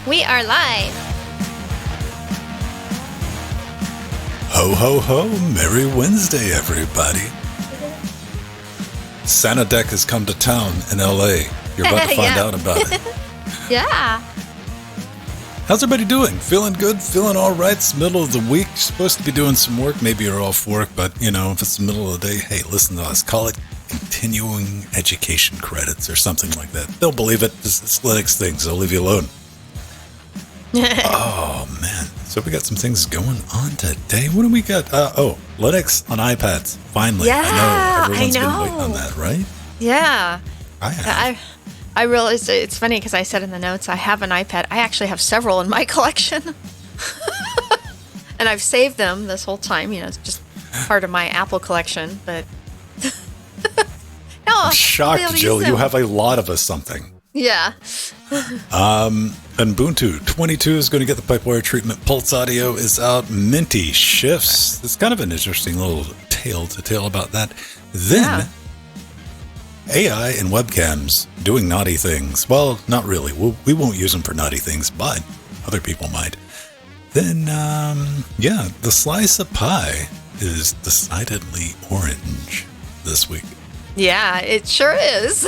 We are live. Ho, ho, ho. Merry Wednesday, everybody. Santa Deck has come to town in L.A. You're about to find out about it. Yeah. How's everybody doing? Feeling good? Feeling all right? It's the middle of the week. You're supposed to be doing some work. Maybe you're off work, but, you know, if it's the middle of the day, hey, listen to us. Call it continuing education credits or something like that. They'll believe it. It's Linux things. They'll leave you alone. Oh, man. So we got some things going on today. What do we got? Linux on iPads. Finally. Yeah, I know. Everyone's been waiting on that, right? Yeah. I have. I realized it's funny because I said in the notes I have an iPad. I actually have several in my collection. And I've saved them this whole time. You know, it's just part of my Apple collection. But no, I'm shocked, Jill. You have a lot of something. Yeah. Ubuntu 22 is going to get the Pipewire treatment. Pulse Audio is out. Minty shifts. It's kind of an interesting little tale to tell about that. Then, AI and webcams doing naughty things. Well, not really. We won't use them for naughty things, but other people might. Then, the slice of pie is decidedly orange this week. Yeah, it sure is.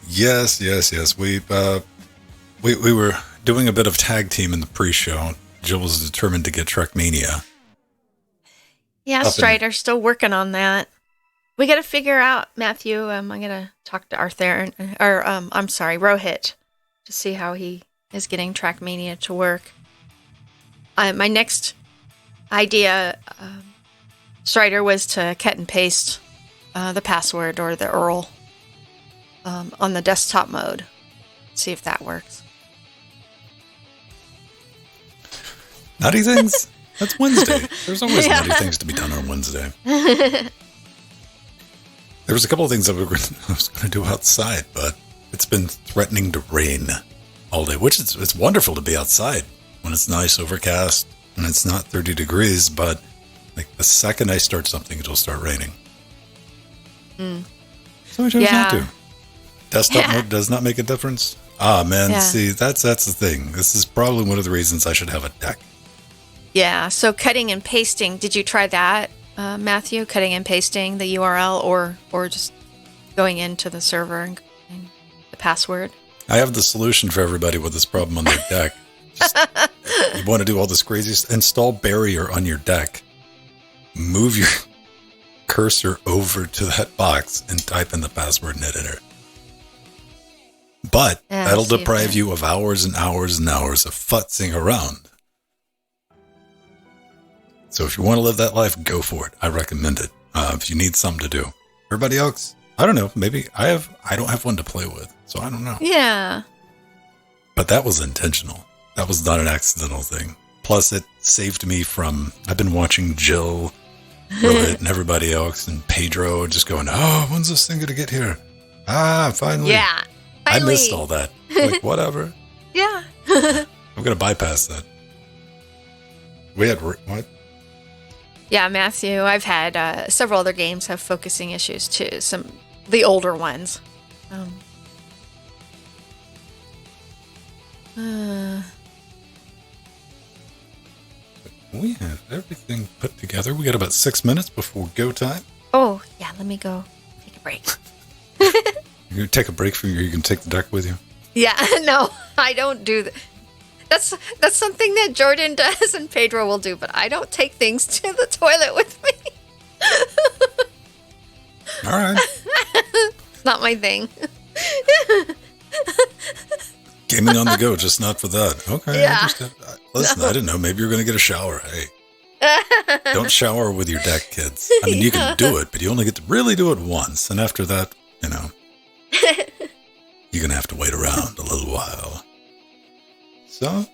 Yes. We were doing a bit of tag team in the pre-show. Jill was determined to get Trackmania. Yeah, Strider's still working on that. We got to figure out, Matthew. I'm gonna talk to Rohit, to see how he is getting Trackmania to work. My next idea, Strider, was to cut and paste the password or the URL on the desktop mode. See if that works. Naughty things? That's Wednesday. There's always naughty things to be done on Wednesday. There was a couple of things I was going to do outside, but it's been threatening to rain all day, which it's wonderful to be outside when it's nice, overcast, and it's not 30 degrees, but like the second I start something, it'll start raining. So I chose not to. Desktop mode does not make a difference. Ah, man, see, that's the thing. This is probably one of the reasons I should have a deck. Yeah, so cutting and pasting, did you try that, Matthew? Cutting and pasting the URL or just going into the server and the password? I have the solution for everybody with this problem on their deck. You want to do all this crazy install barrier on your deck. Move your cursor over to that box and type in the password and hit enter. But that'll deprive you of hours and hours and hours of futzing around. So if you want to live that life, go for it. I recommend it. If you need something to do. Everybody else, I don't know. Maybe I don't have one to play with, so I don't know. Yeah. But that was intentional. That was not an accidental thing. Plus, it saved me from. I've been watching Jill, Rohit, and everybody else, and Pedro just going, "Oh, when's this thing gonna get here? Ah, finally." Yeah. I missed all that. Like, whatever. Yeah. I'm going to bypass that. We had, what? Yeah, Matthew, I've had several other games have focusing issues too. The older ones. We have everything put together. We got about 6 minutes before go time. Oh, yeah, let me go take a break. You can take a break from you can take the deck with you. Yeah, no, I don't do that. That's something that Jordan does and Pedro will do, but I don't take things to the toilet with me. All right. It's not my thing. Gaming on the go, just not for that. Okay. Yeah. Listen, I didn't know. Maybe you're going to get a shower. Hey. Don't shower with your deck, kids. I mean, you can do it, but you only get to really do it once. And after that, you know, you're going to have to wait around a little while. So I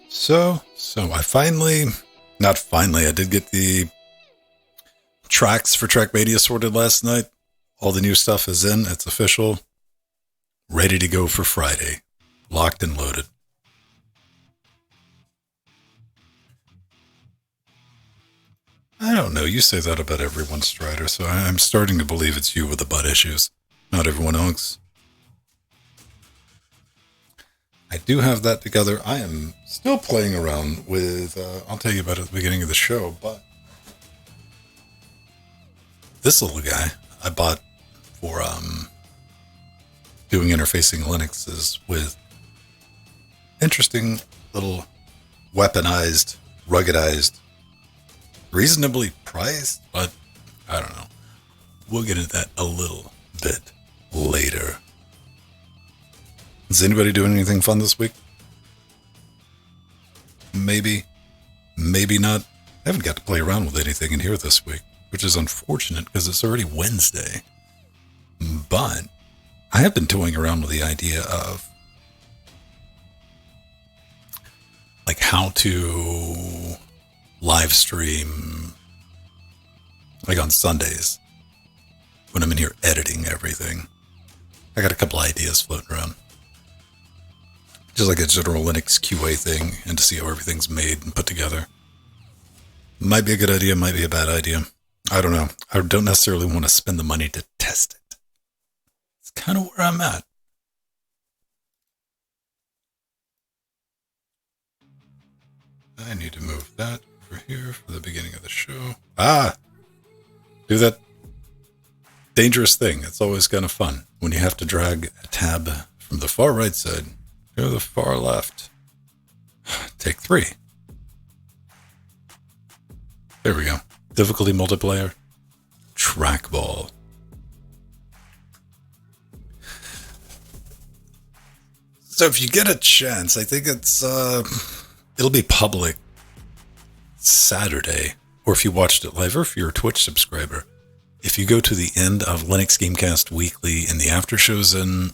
I did get the tracks for Trackmania sorted last night. All the new stuff is in. It's official. Ready to go for Friday. Locked and loaded. I don't know. You say that about everyone, Strider, so I'm starting to believe it's you with the butt issues, not everyone else. I do have that together. I am still playing around with, I'll tell you about it at the beginning of the show, but this little guy I bought for doing interfacing Linuxes with interesting little weaponized, ruggedized, reasonably priced, but I don't know. We'll get into that a little bit later. Is anybody doing anything fun this week? Maybe, maybe not. I haven't got to play around with anything in here this week, which is unfortunate because it's already Wednesday. But I have been toying around with the idea of like how to live stream like on Sundays when I'm in here editing everything. I got a couple ideas floating around. Just like a general Linux QA thing and to see how everything's made and put together. Might be a good idea, might be a bad idea. I don't know. I don't necessarily want to spend the money to test it. It's kind of where I'm at. I need to move that over here for the beginning of the show. Do that dangerous thing. It's always kind of fun when you have to drag a tab from the far right side to the far left. Take 3. There we go. Difficulty multiplier. Trackball. So if you get a chance, I think it'll be public Saturday, or if you watched it live, or if you're a Twitch subscriber, if you go to the end of Linux Gamecast Weekly and the after shows in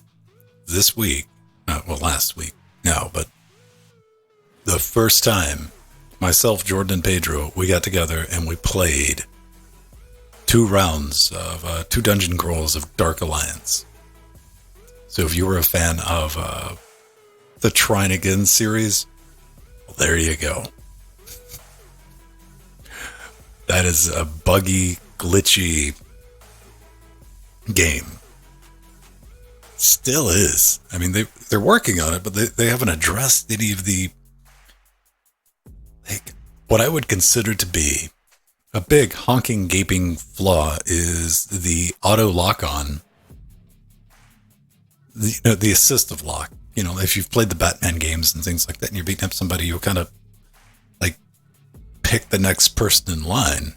this week, last week now, but the first time, myself, Jordan, and Pedro, we got together and we played 2 rounds of 2 dungeon crawls of Dark Alliance. So if you were a fan of the Trying Again series, well, there you go. That is a buggy, glitchy game. Still is. I mean, they're working on it, but they haven't addressed any of the, like, what I would consider to be a big honking, gaping flaw is the auto lock-on, the assistive lock. You know, if you've played the Batman games and things like that, and you're beating up somebody, you'll kind of like pick the next person in line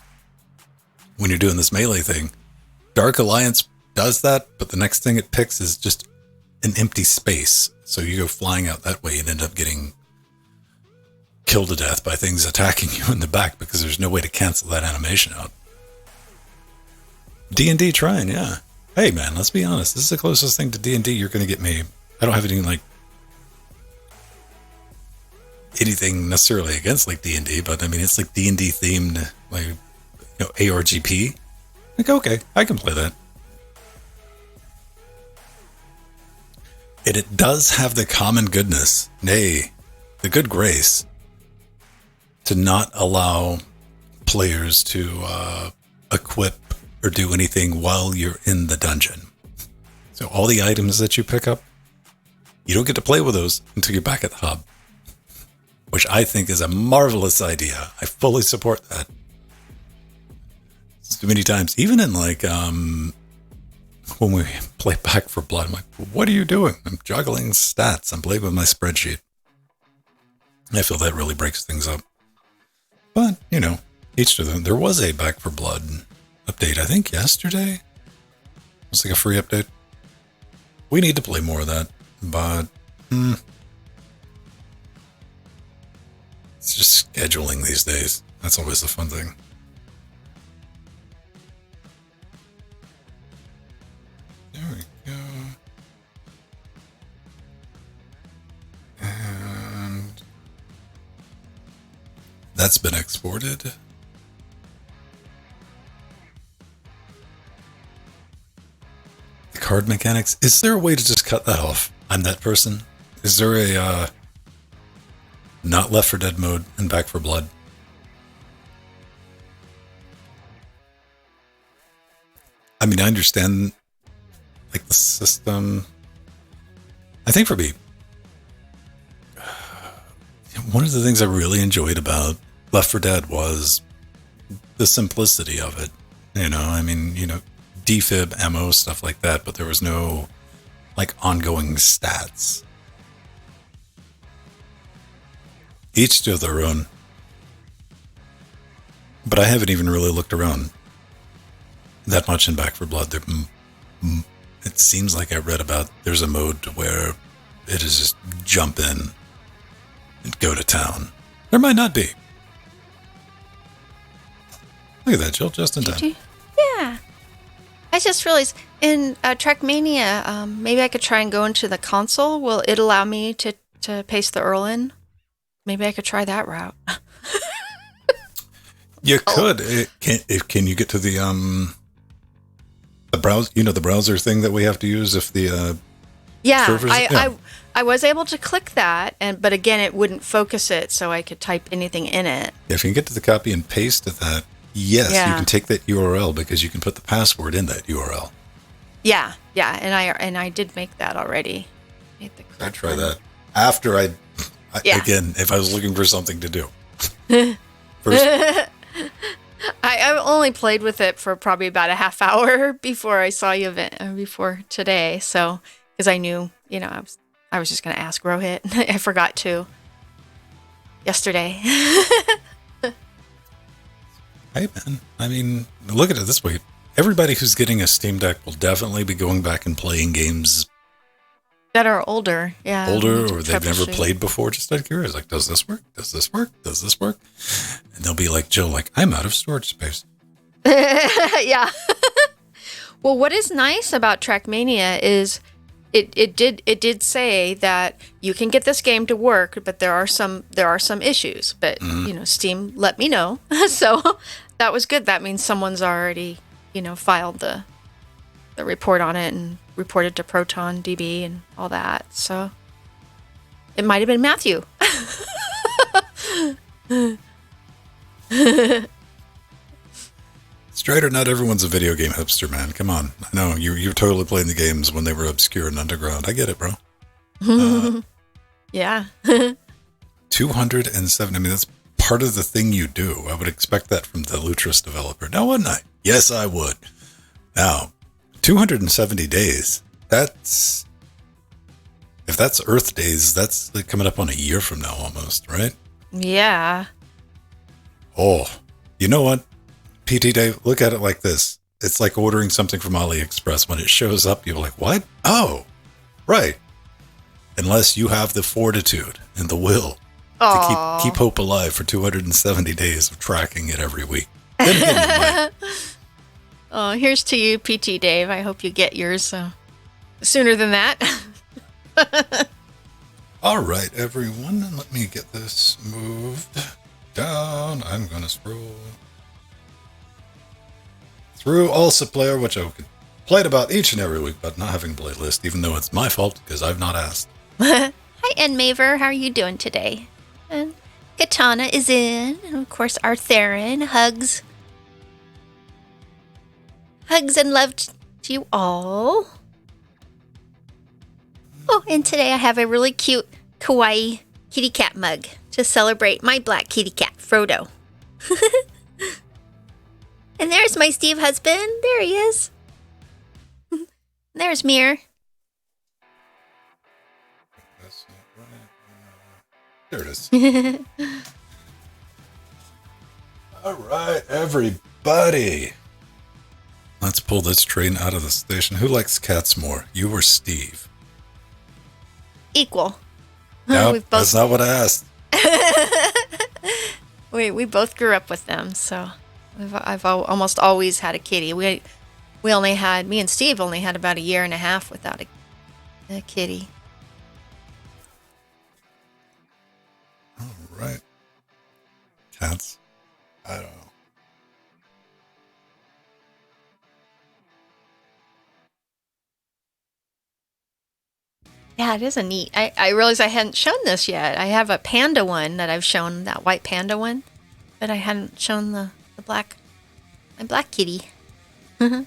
when you're doing this melee thing. Dark Alliance does that, but the next thing it picks is just an empty space. So you go flying out that way and end up getting killed to death by things attacking you in the back because there's no way to cancel that animation out. D&D trying, yeah. Hey man, let's be honest. This is the closest thing to D&D you're going to get me. I don't have anything necessarily against like D&D, but I mean, it's like D&D themed, like, ARGP. Like, okay, I can play that. And it does have the common goodness, nay, the good grace, to not allow players to equip or do anything while you're in the dungeon. So all the items that you pick up, you don't get to play with those until you're back at the hub, which I think is a marvelous idea. I fully support that. So many times, even in like when we play Back for Blood, I'm like, what are you doing? I'm juggling stats. I'm playing with my spreadsheet. I feel that really breaks things up. But, each to them. There was a Back for Blood update, I think yesterday. It was like a free update. We need to play more of that, but it's just scheduling these days. That's always the fun thing. There we go. And that's been exported. The card mechanics. Is there a way to just cut that off? I'm that person. Is there a not Left 4 Dead mode in Back 4 Blood? I mean, I understand like the system. I think for me, one of the things I really enjoyed about Left 4 Dead was the simplicity of it. You know, I mean, you know, defib, ammo, stuff like that, but there was no like ongoing stats. Each to their own. But I haven't even really looked around that much in Back 4 Blood. It seems like I read about there's a mode where it is just jump in and go to town. There might not be. Look at that, Jill, just in time. Yeah. I just realized in Trackmania, maybe I could try and go into the console. Will it allow me to paste the URL in? Maybe I could try that route. You could. Can you get to the browse? You know, the browser thing that we have to use if the servers, I was able to click that, but again, it wouldn't focus it, so I could type anything in it. If you can get to the copy and paste to that, yes, you can take that URL because you can put the password in that URL. Yeah, and I did make that already. I'd try that after again, if I was looking for something to do. First. I only played with it for probably about a half hour before I saw you before today. So, because I knew, you know, I was just going to ask Rohit. I forgot to yesterday. Hey, man. I mean, look at it this way. Everybody who's getting a Steam Deck will definitely be going back and playing games that are older, or they've never played before, just out of curiosity. Like, does this work? Does this work? Does this work? And they'll be like, Jill, like, I'm out of storage space. Yeah. Well, what is nice about Trackmania is it did say that you can get this game to work, but there are some issues. But you know, Steam let me know, so that was good. That means someone's already, you know, filed the report on it and reported to Proton DB and all that. So it might have been Matthew. Strider, not everyone's a video game hipster, man. Come on. I know you're totally playing the games when they were obscure and underground. I get it, bro. Yeah. 207. I mean, that's part of the thing you do. I would expect that from the Lutris developer. Now, wouldn't I? Yes, I would. Now, 270 days. If that's Earth days, that's like coming up on a year from now almost, right? Yeah. Oh, you know what? PT Dave, look at it like this. It's like ordering something from AliExpress. When it shows up, you're like, what? Oh, right. Unless you have the fortitude and the will to keep hope alive for 270 days of tracking it every week. Then again, you might. Oh, here's to you, PT Dave. I hope you get yours sooner than that. All right, everyone. Let me get this moved down. I'm going to scroll through Also Player, which I could play it about each and every week, but not having a playlist, even though it's my fault because I've not asked. Hi, Maver. How are you doing today? And Katana is in. And of course, our Theron. Hugs. Hugs and love to you all. Oh, and today I have a really cute kawaii kitty cat mug to celebrate my black kitty cat, Frodo. And there's my Steve husband. There he is. There's Mir. That's not right. There it is. All right, everybody. Let's pull this train out of the station. Who likes cats more, you or Steve? Equal. No, that's not what I asked. We both grew up with them, so I've almost always had a kitty. Me and Steve only had about a year and a half without a kitty. All right. Cats. I don't know. Yeah, it is a neat. I realized I hadn't shown this yet. I have a panda one that I've shown, that white panda one, but I hadn't shown my black kitty. Done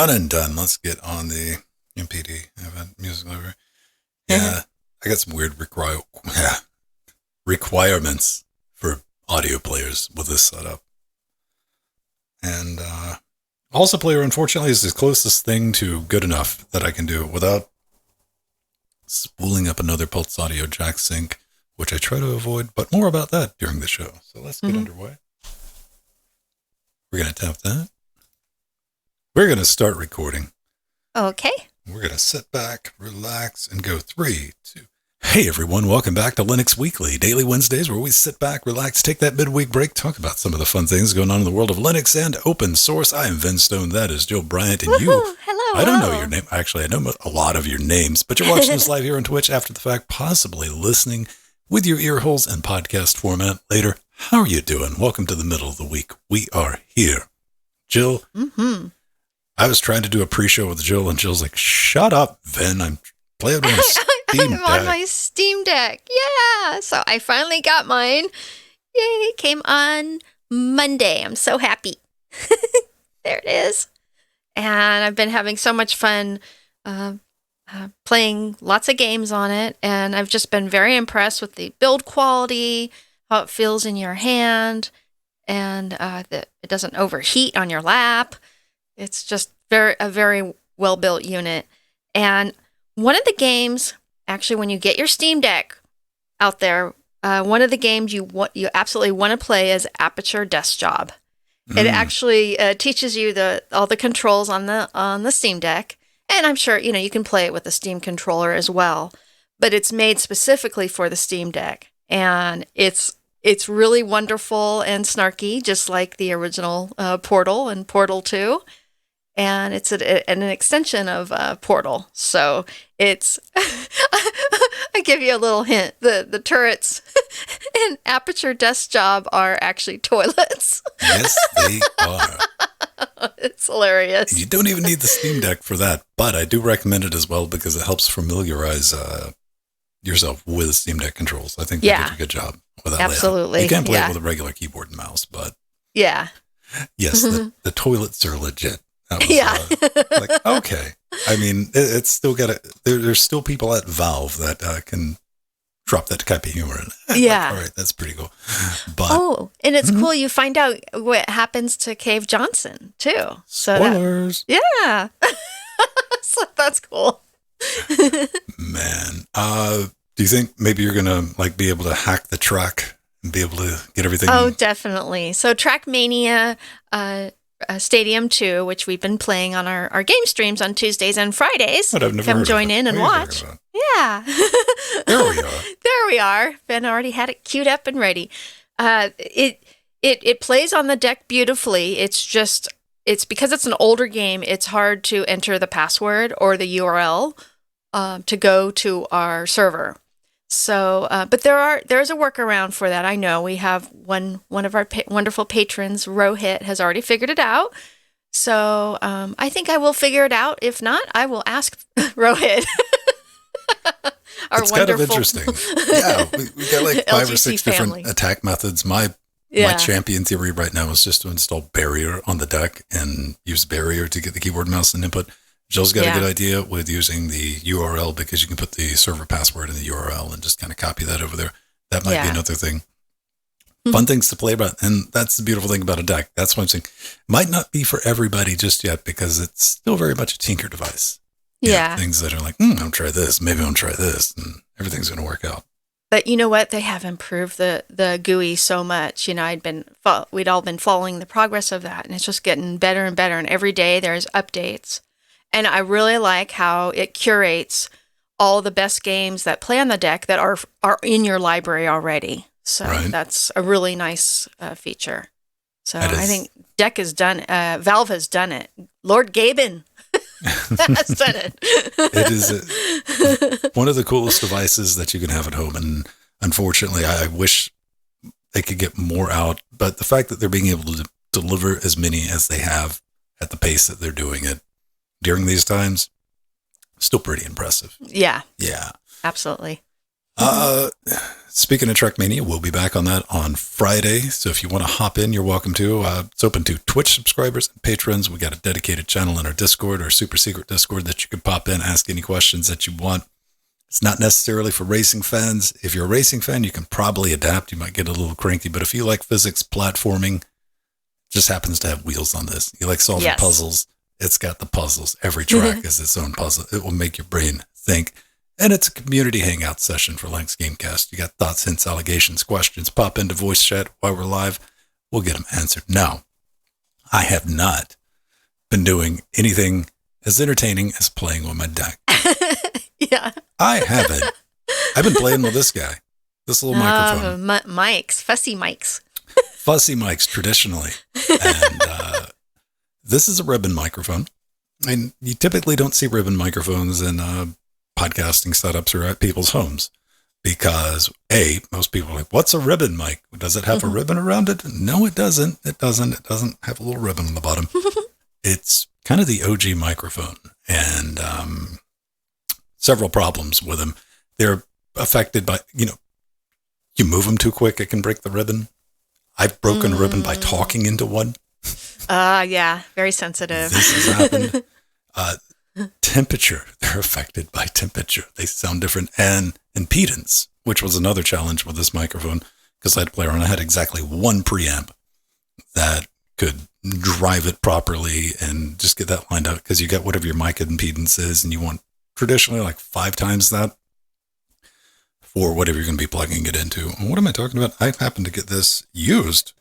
and done. Let's get on the MPD, Event Music Library. Yeah, I got some weird requirements for audio players with this setup. And also player, unfortunately, is the closest thing to good enough that I can do without spooling up another Pulse Audio jack sync, which I try to avoid, but more about that during the show. So let's get underway. We're going to tap that. We're going to start recording. Okay. We're going to sit back, relax, and go 3, 2. Hey everyone, welcome back to Linux Weekly, daily Wednesdays where we sit back, relax, take that midweek break, talk about some of the fun things going on in the world of Linux and open source. I am Vin Stone, that is Jill Bryant, and Woohoo! you, Hello, I don't know your name, actually I know a lot of your names, but you're watching this live here on Twitch after the fact, possibly listening with your ear holes and podcast format later. How are you doing? Welcome to the middle of the week. We are here. Jill, I was trying to do a pre-show with Jill, and Jill's like, shut up, Vin, I'm playing on my Steam Deck. I'm on my Steam Deck. Yeah. So I finally got mine. Yay. Came on Monday. I'm so happy. There it is. And I've been having so much fun playing lots of games on it. And I've just been very impressed with the build quality, how it feels in your hand, and that it doesn't overheat on your lap. It's just a very well-built unit. And one of the games, actually, when you get your Steam Deck out there, one of the games you absolutely want to play is Aperture Desk Job. It actually teaches you all the controls on the Steam Deck, and I'm sure you can play it with a Steam controller as well. But it's made specifically for the Steam Deck, and it's really wonderful and snarky, just like the original Portal and Portal 2. And it's an extension of Portal. So it's, I give you a little hint. The turrets in Aperture Desk Job are actually toilets. Yes, they are. It's hilarious. You don't even need the Steam Deck for that, but I do recommend it as well because it helps familiarize yourself with Steam Deck controls. I think they did a good job with that. Absolutely. Layout. You can't play it with a regular keyboard and mouse, but yeah. Yes, the toilets are legit. Was, like, okay. I mean, it's still got there's still people at Valve that can drop that type of humor in. Yeah. Like, all right, that's pretty cool. But and it's cool. You find out what happens to Cave Johnson too. So spoilers. Yeah. So that's cool. Man, do you think maybe you're gonna be able to hack the track and be able to get everything? Oh, definitely. So Trackmania, Stadium 2, which we've been playing on our game streams on Tuesdays and Fridays. But I've never Come heard join of it. in and watch. Yeah. There we are. There we are. Ben already had it queued up and ready. It plays on the deck beautifully. It's because it's an older game, it's hard to enter the password or the URL to go to our server. So, but there's a workaround for that. I know we have one of our wonderful patrons, Rohit, has already figured it out. So, I think I will figure it out. If not, I will ask Rohit. It's kind of interesting. Yeah, we got 5 or 6 different attack methods. My champion theory right now is just to install Barrier on the deck and use Barrier to get the keyboard, mouse, and input. Jill's got a good idea with using the URL because you can put the server password in the URL and just kind of copy that over there. That might be another thing. Fun things to play about. And that's the beautiful thing about a deck. That's what I'm saying. Might not be for everybody just yet because it's still very much a tinker device. Yeah. Things that are like, I'll try this. Maybe I'll try this. And everything's going to work out. But you know what? They have improved the GUI so much. We'd all been following the progress of that. And it's just getting better and better. And every day there's updates. And I really like how it curates all the best games that play on the deck that are in your library already. So that's a really nice feature. So I think Deck has done Valve has done it. Lord Gaben has done it. It is one of the coolest devices that you can have at home. And unfortunately, I wish they could get more out. But the fact that they're being able to deliver as many as they have at the pace that they're doing it during these times, still pretty impressive. Yeah. Yeah. Absolutely. Uh, Speaking of Trekmania, we'll be back on that on Friday. So if you want to hop in, you're welcome to. It's open to Twitch subscribers and patrons. We got a dedicated channel in our Discord, our super secret Discord, that you can pop in, ask any questions that you want. It's not necessarily for racing fans. If you're a racing fan, you can probably adapt. You might get a little cranky, but if you like physics, platforming, just happens to have wheels on this. You like solving puzzles, it's got the puzzles. Every track is its own puzzle. It will make your brain think. And it's a community hangout session for Lanx Gamecast. You got thoughts, hints, allegations, questions. Pop into voice chat while we're live. We'll get them answered. Now, I have not been doing anything as entertaining as playing with my deck. Yeah. I haven't. I've been playing with this guy. This little microphone. Mics. Fussy mics. Fussy mics, traditionally. And this is a ribbon microphone. And you typically don't see ribbon microphones in podcasting setups or at people's homes because most people are like, what's a ribbon mic? Does it have a ribbon around it? No, it doesn't. It doesn't have a little ribbon on the bottom. It's kind of the OG microphone and several problems with them. They're affected by, you move them too quick, it can break the ribbon. I've broken a ribbon by talking into one. Yeah, very sensitive. This has happened. Temperature, they're affected by temperature. They sound different. And impedance, which was another challenge with this microphone, because I had to play around. I had exactly one preamp that could drive it properly and just get that lined up, because you got whatever your mic impedance is, and you want traditionally like 5 times that for whatever you're going to be plugging it into. And what am I talking about? I happened to get this used.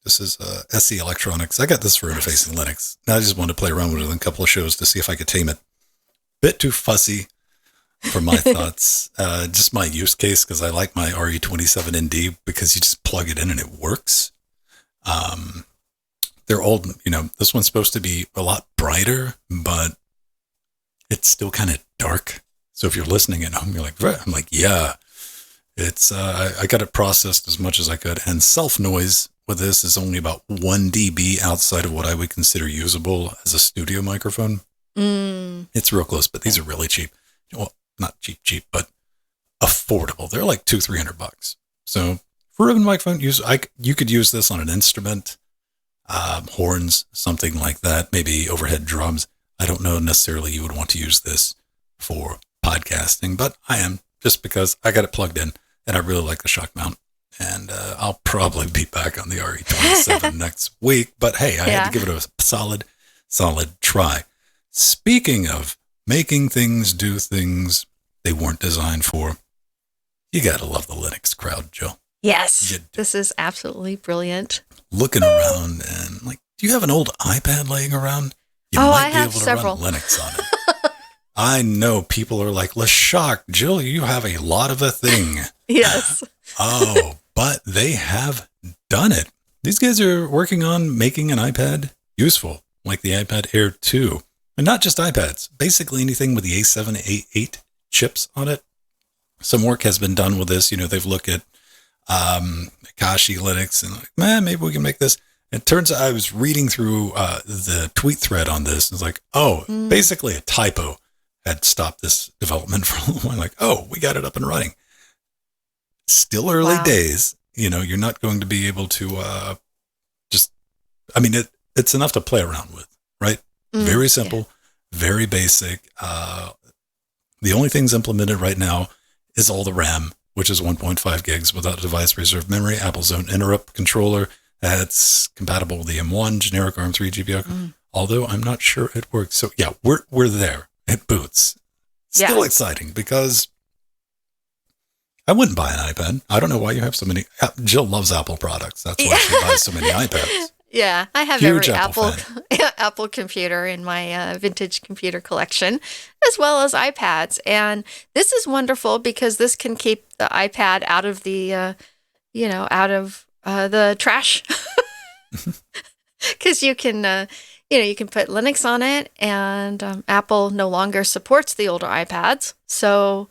This is SE Electronics. I got this for interfacing Linux. Now I just wanted to play around with it in a couple of shows to see if I could tame it. Bit too fussy for my thoughts. Just my use case, because I like my RE27ND because you just plug it in and it works. They're old, this one's supposed to be a lot brighter, but it's still kind of dark. So if you're listening at home, you're like, I'm like, yeah, it's, I got it processed as much as I could. And self noise with this is only about 1 dB outside of what I would consider usable as a studio microphone. It's real close, but these are really cheap. Well, not cheap, but affordable. They're like $200-$300. So for a ribbon microphone, you could use this on an instrument, horns, something like that, maybe overhead drums. I don't know necessarily you would want to use this for podcasting, but I am, just because I got it plugged in and I really like the shock mount. And I'll probably be back on the RE27 next week. But hey, I had to give it a solid try. Speaking of making things do things they weren't designed for, you got to love the Linux crowd, Jill. Yes, this is absolutely brilliant. Looking around and like, do you have an old iPad laying around? You might I be have able to several. run Linux on it. I know people are like, LaShock, Jill, you have a lot of a thing. Yes. Oh, but they have done it. These guys are working on making an iPad useful, like the iPad Air 2. And not just iPads, basically anything with the A7, A8 chips on it. Some work has been done with this. They've looked at Akashi Linux and like, man, maybe we can make this. It turns out I was reading through the tweet thread on this. It's like, basically a typo had stopped this development for a little while. Like, we got it up and running. Still early days. You're not going to be able to it's enough to play around with, right? Very simple, very basic. The only things implemented right now is all the RAM, which is 1.5 gigs without device reserved memory, Apple's own interrupt controller that's compatible with the M1 generic ARM3 GPU. Although I'm not sure it works. So yeah, we're there. It boots. Still exciting because I wouldn't buy an iPad. I don't know why you have so many. Jill loves Apple products. That's why she buys so many iPads. Yeah, I have Huge every Apple computer in my vintage computer collection, as well as iPads. And this is wonderful because this can keep the iPad out of the, the trash. Because you can, you can put Linux on it, and Apple no longer supports the older iPads. So,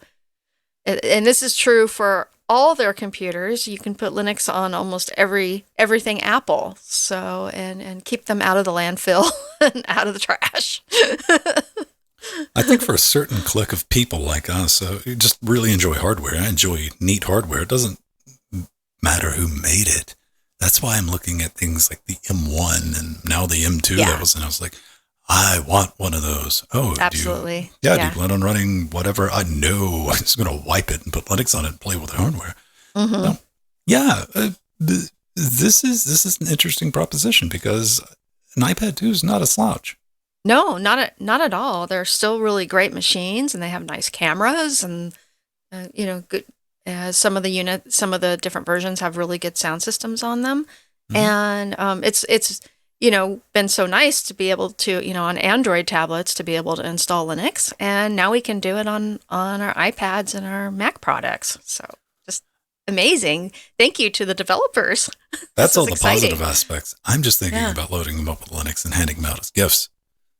and this is true for all their computers. You can put Linux on almost everything Apple. So, and keep them out of the landfill and out of the trash. I think for a certain clique of people like us, who just really enjoy hardware. I enjoy neat hardware. It doesn't matter who made it. That's why I'm looking at things like the M1 and now the M2. Yeah. And I was like, I want one of those. Oh, absolutely. Do you plan on running whatever? I know I'm just going to wipe it and put Linux on it and play with the hardware. Mm-hmm. So, this is an interesting proposition because an iPad 2 is not a slouch. No, not at all. They're still really great machines, and they have nice cameras, and good. Some of the different versions have really good sound systems on them, and it's been so nice to be able to on Android tablets to be able to install Linux, and now we can do it on our iPads and our Mac products. So just amazing! Thank you to the developers. That's all the positive aspects. I'm just thinking about loading them up with Linux and handing them out as gifts.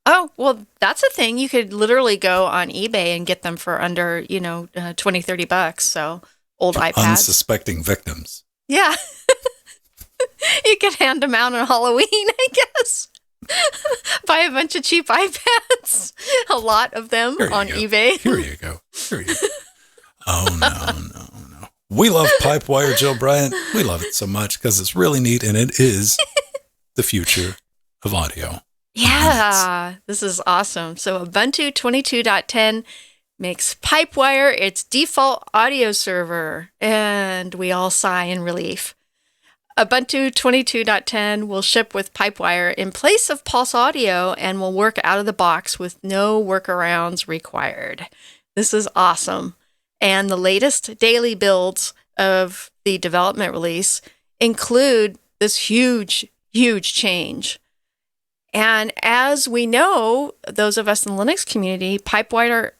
Oh, well, that's a thing. You could literally go on eBay and get them for under, $20-$30. So old for iPads. Unsuspecting victims. Yeah. You could hand them out on Halloween, I guess. Buy a bunch of cheap iPads. A lot of them on eBay. Here you go. Oh, no. We love Pipewire, Jill Bryant. We love it so much because it's really neat and it is the future of audio. Yeah, this is awesome. So Ubuntu 22.10 makes Pipewire its default audio server, and we all sigh in relief. Ubuntu 22.10 will ship with Pipewire in place of Pulse Audio and will work out of the box with no workarounds required. This is awesome. And the latest daily builds of the development release include this huge, huge change. And as we know, those of us in the Linux community, Pipewire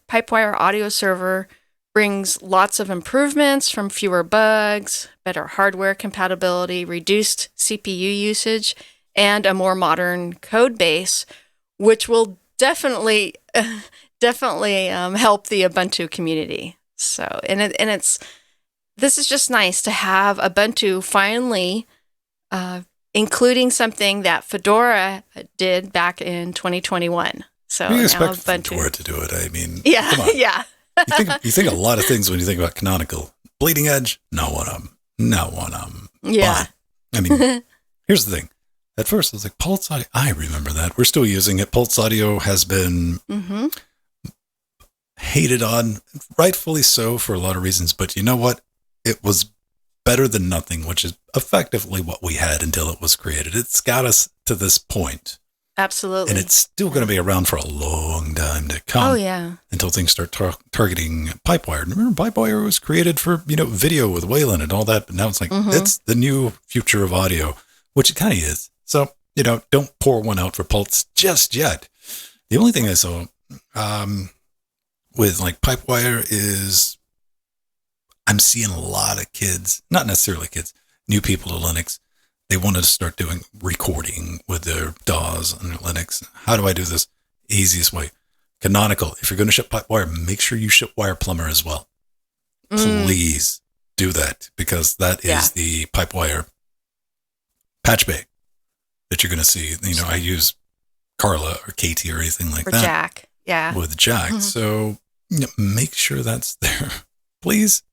Audio Server brings lots of improvements from fewer bugs, better hardware compatibility, reduced CPU usage, and a more modern code base, which will definitely help the Ubuntu community. So, this is just nice to have Ubuntu finally including something that Fedora did back in 2021. So you expect Fedora to do it. I mean, yeah, come on. Yeah. you think a lot of things when you think about Canonical. Bleeding Edge, not one of them. Yeah. But, I mean, here's the thing. At first, I was like, Pulse Audio. I remember that. We're still using it. Pulse Audio has been hated on, rightfully so, for a lot of reasons. But you know what? It was better than nothing, which is effectively what we had until it was created. It's got us to this point. Absolutely. And it's still going to be around for a long time to come. Oh, yeah. Until things start targeting Pipewire. Remember, Pipewire was created for, video with Wayland and all that. But now it's like, it's the new future of audio, which it kind of is. So, don't pour one out for Pulse just yet. The only thing I saw with like Pipewire is I'm seeing a lot of kids, not necessarily kids, new people to Linux. They wanted to start doing recording with their DAWs on their Linux. How do I do this? Easiest way. Canonical. If you're going to ship Pipewire, make sure you ship Wire Plumber as well. Please do that because that is the Pipewire patch bay that you're going to see. I use Carla or Katie or anything like that. Jack. Yeah. With Jack. So make sure that's there. Please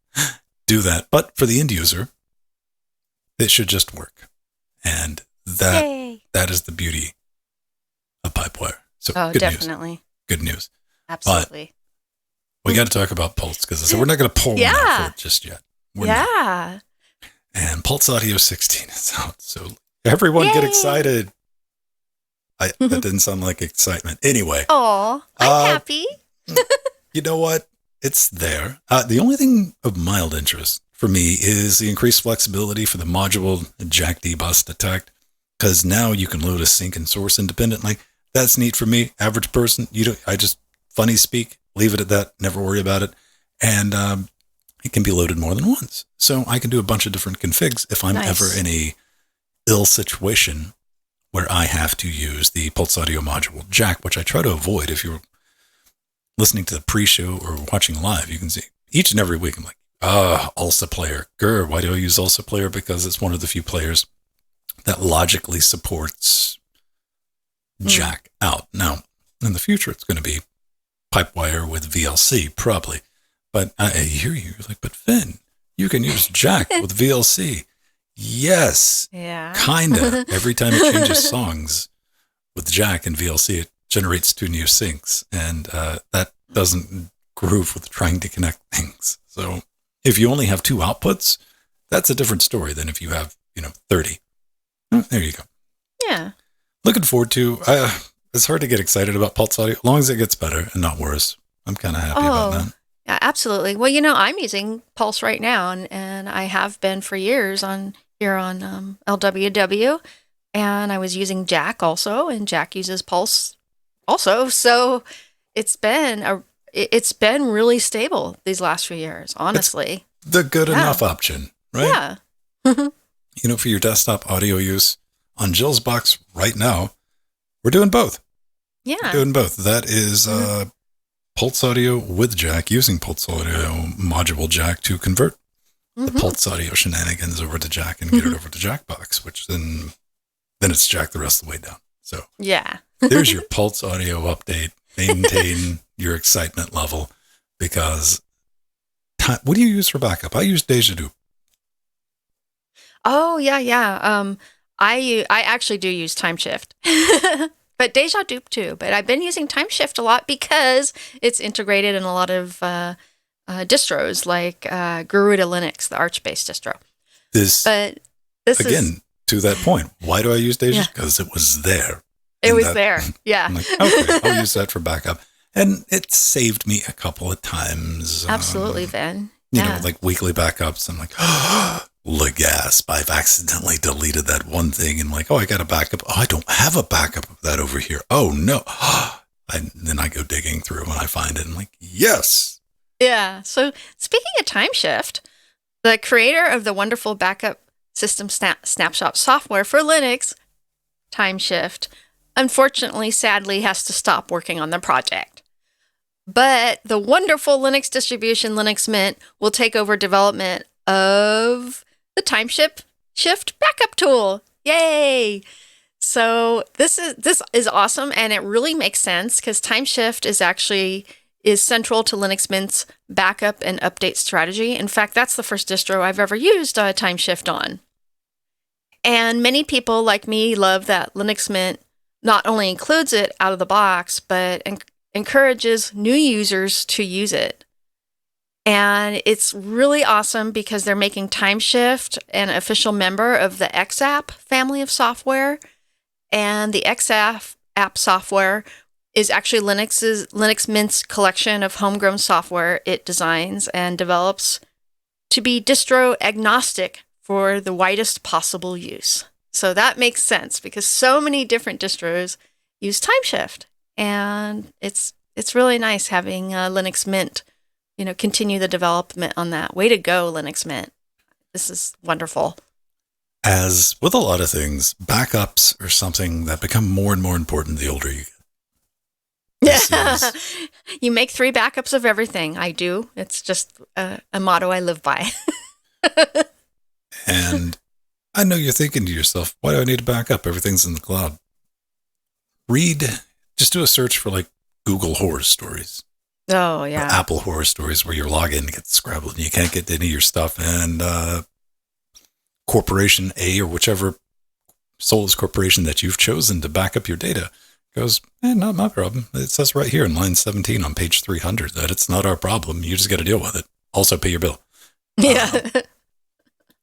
do that. But for the end user, it should just work. And that is the beauty of Pipewire. So good definitely. News. Good news. Absolutely. But we got to talk about Pulse because we're not going to pull one out for it just yet. We're not. And Pulse Audio 16 is out. So everyone get excited. That didn't sound like excitement. Anyway. Oh, I'm happy. You know what? It's there. The only thing of mild interest for me is the increased flexibility for the module Jack dbus detect, because now you can load a sync and source independently. That's neat for me, average person. I just funny speak, leave it at that, never worry about it, and it can be loaded more than once. So I can do a bunch of different configs if I'm ever in a ill situation where I have to use the Pulse Audio module Jack, which I try to avoid. If you're listening to the pre-show or watching live, you can see each and every week I'm like, ALSA player. Why do I use ALSA player? Because it's one of the few players that logically supports Jack out. Now, in the future, it's going to be pipe wire with VLC, probably. But I hear you. You're like, but Finn, you can use jack with VLC. Yes. Yeah. Kinda. Every time it changes songs with jack and VLC, it generates 2 new syncs. And that doesn't groove with trying to connect things. So if you only have 2 outputs, that's a different story than if you have, 30. There you go. Yeah. Looking forward to, it's hard to get excited about Pulse Audio, as long as it gets better and not worse. I'm kind of happy about that. Yeah, absolutely. Well, I'm using Pulse right now, and I have been for years here on LWDW, and I was using Jack also, and Jack uses Pulse also. So it's been really stable these last few years, honestly. It's the good enough option, right? Yeah. For your desktop audio use on Jill's box right now, we're doing both. Yeah. We're doing both. That is Pulse Audio with Jack, using Pulse Audio module Jack to convert the Pulse Audio shenanigans over to Jack and get it over to Jack box, which then it's Jack the rest of the way down. So yeah. There's your Pulse Audio update. Maintain your excitement level, because what do you use for backup? I use LWDW. Oh, yeah. I actually do use TimeShift, but LWDW too. But I've been using TimeShift a lot because it's integrated in a lot of distros like Garuda Linux, the Arch-based distro. To that point, why do I use LWDW? Because it was there. It was there. Yeah. I'm like, okay, I'll use that for backup. And it saved me a couple of times. Absolutely, Ben. Like weekly backups. I'm like, Legasp, I've accidentally deleted that one thing. And like, I got a backup. Oh, I don't have a backup of that over here. Oh, no. Then I go digging through and I find it. And I'm like, yes. Yeah. So speaking of TimeShift, the creator of the wonderful backup system snapshot software for Linux, TimeShift, unfortunately, sadly, has to stop working on the project. But the wonderful Linux distribution Linux Mint will take over development of the TimeShift backup tool. Yay! So this is awesome, and it really makes sense because TimeShift is central to Linux Mint's backup and update strategy. In fact, that's the first distro I've ever used TimeShift on. And many people like me love that Linux Mint not only includes it out of the box, but encourages new users to use it. And it's really awesome because they're making TimeShift an official member of the XApp family of software. And the XApp software is actually Linux Mint's collection of homegrown software it designs and develops to be distro agnostic for the widest possible use. So that makes sense because so many different distros use TimeShift, and it's really nice having Linux Mint, continue the development on that. Way to go, Linux Mint. This is wonderful. As with a lot of things, backups are something that become more and more important the older you get. You make 3 backups of everything. I do. It's just a motto I live by. And I know you're thinking to yourself, why do I need to back up? Everything's in the cloud. Just do a search for like Google horror stories. Oh, yeah. Or Apple horror stories where your login gets scrambled and you can't get any of your stuff. And Corporation A or whichever soulless corporation that you've chosen to back up your data goes, not my problem. It says right here in line 17 on page 300 that it's not our problem. You just got to deal with it. Also pay your bill. Yeah.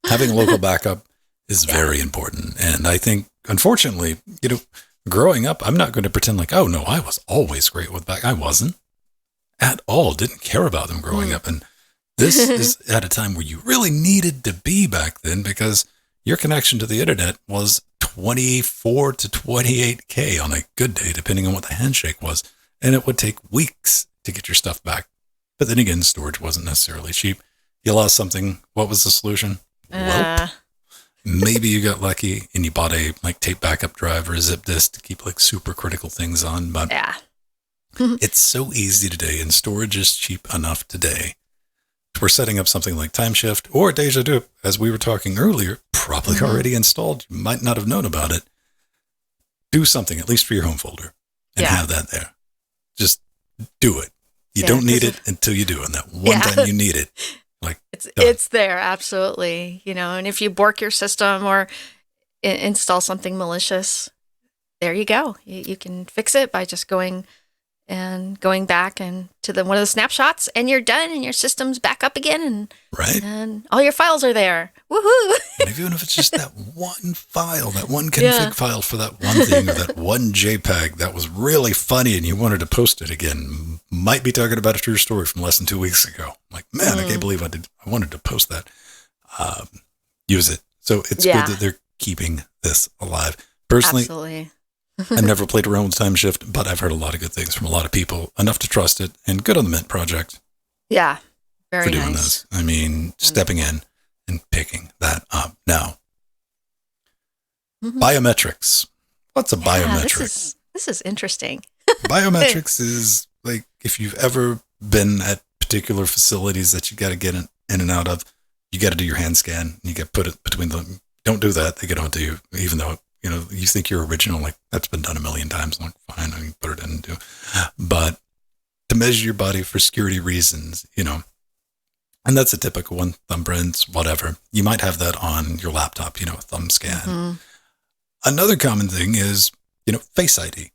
Having a local backup is very important. And I think, unfortunately, growing up, I'm not going to pretend like, oh, no, I was always great with backup. I wasn't at all. Didn't care about them growing up. And this is at a time where you really needed to be back then because your connection to the internet was 24 to 28K on a good day, depending on what the handshake was. And it would take weeks to get your stuff back. But then again, storage wasn't necessarily cheap. You lost something. What was the solution? Well, maybe you got lucky and you bought a tape backup drive or a zip disk to keep super critical things on. But it's so easy today, and storage is cheap enough today. We're setting up something like TimeShift or LWDW, as we were talking earlier, probably already installed. You might not have known about it. Do something, at least for your home folder, and have that there. Just do it. You don't need it until you do. And that one time you need it, like it's there. Absolutely. And if you bork your system or install something malicious, there you go. You can fix it by just going back and to one of the snapshots, and you're done, and your system's back up again, and all your files are there. Woohoo! And even if it's just that one file, that one config file for that one thing, or that one JPEG that was really funny, and you wanted to post it again, might be talking about a true story from less than 2 weeks ago. Like, man, I can't believe I wanted to post that. Use it. So it's good that they're keeping this alive. Personally, absolutely. I've never played around with Time Shift, but I've heard a lot of good things from a lot of people, enough to trust it, and good on the Mint project. Yeah, very for doing nice. this. I mean, stepping in and picking that up. Now, biometrics. What's a biometric? This is interesting. Biometrics is like if you've ever been at particular facilities that you got to get in and out of, you got to do your hand scan. You get put it between them. Don't do that. They get onto you, even though you think you're original. Like that's been done a million times. I'm like, fine, I can put it in and do. But to measure your body for security reasons, and that's a typical one. Thumbprints, whatever. You might have that on your laptop. A thumb scan. Mm-hmm. Another common thing is Face ID.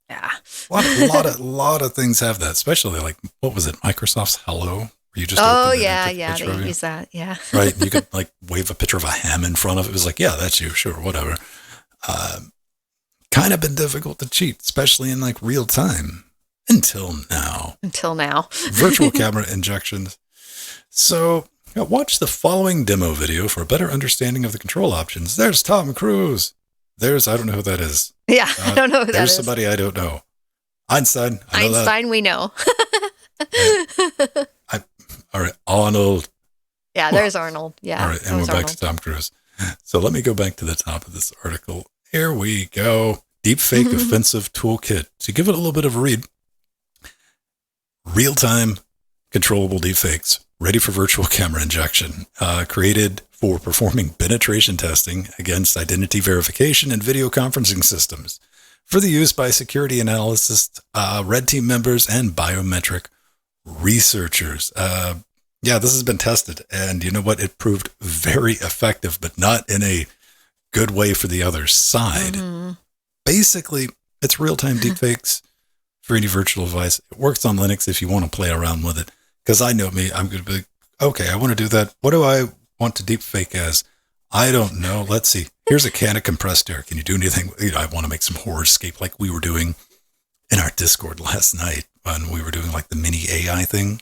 Yeah. A lot of things have that, especially like, what was it? Microsoft's Hello? Where you just they use that. Yeah. Right. You could like wave a picture of a ham in front of it. It was like, yeah, that's you. Sure. Whatever. Kind of been difficult to cheat, especially in like real time until now. Virtual camera injections. So watch the following demo video for a better understanding of the control options. There's Tom Cruise. I don't know who that is. Yeah, I don't know who that is. There's somebody I don't know. Einstein. We know. All right, Arnold. Yeah, there's Arnold. Yeah. All right, and we're back to Tom Cruise. So let me go back to the top of this article. Here we go. Deepfake offensive toolkit. To give it a little bit of a read. Real-time controllable deepfakes ready for virtual camera injection. Created for performing penetration testing against identity verification and video conferencing systems for the use by security analysts, red team members, and biometric researchers. This has been tested, and you know what? It proved very effective, but not in a good way for the other side. Mm-hmm. Basically, it's real-time deepfakes for any virtual device. It works on Linux if you want to play around with it. Because I know me, I'm going to be, okay, I want to do that. What do I want to deepfake as? I don't know. Let's see. Here's a can of compressed air. Can you do anything? I want to make some horrorscape like we were doing in our Discord last night when we were doing like the mini AI thing.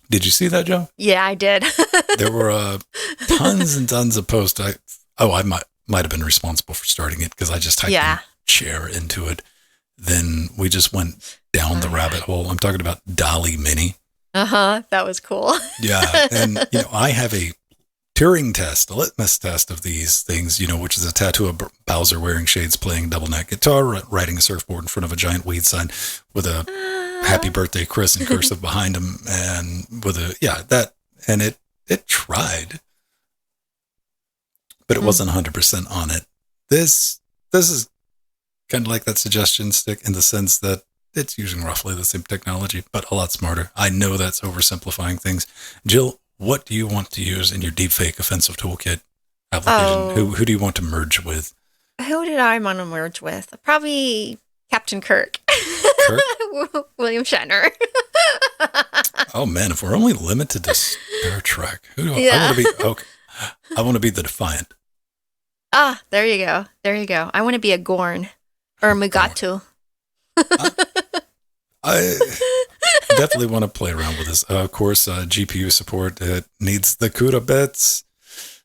Did you see that, Joe? Yeah, I did. There were tons and tons of posts. I might have been responsible for starting it because I just typed chair into it. Then we just went down the rabbit hole. I'm talking about Dolly Mini. That was cool. Yeah. And, I have a Turing test, a litmus test of these things, which is a tattoo of Bowser wearing shades, playing double neck guitar, riding a surfboard in front of a giant weed sign with a happy birthday, Chris, in cursive behind him. And with and it tried, but it wasn't 100% on it. This is kind of like that suggestion stick in the sense that it's using roughly the same technology, but a lot smarter. I know that's oversimplifying things. Jill, what do you want to use in your deepfake offensive toolkit application? Who do you want to merge with? Who did I want to merge with? Probably Captain Kirk. William Shatner. Oh man, if we're only limited to Star Trek, who do I want to be? Okay, I want to be the Defiant. There you go. I want to be a Gorn or a Mugatu. I definitely want to play around with this. Of course, GPU support, it needs the CUDA bits.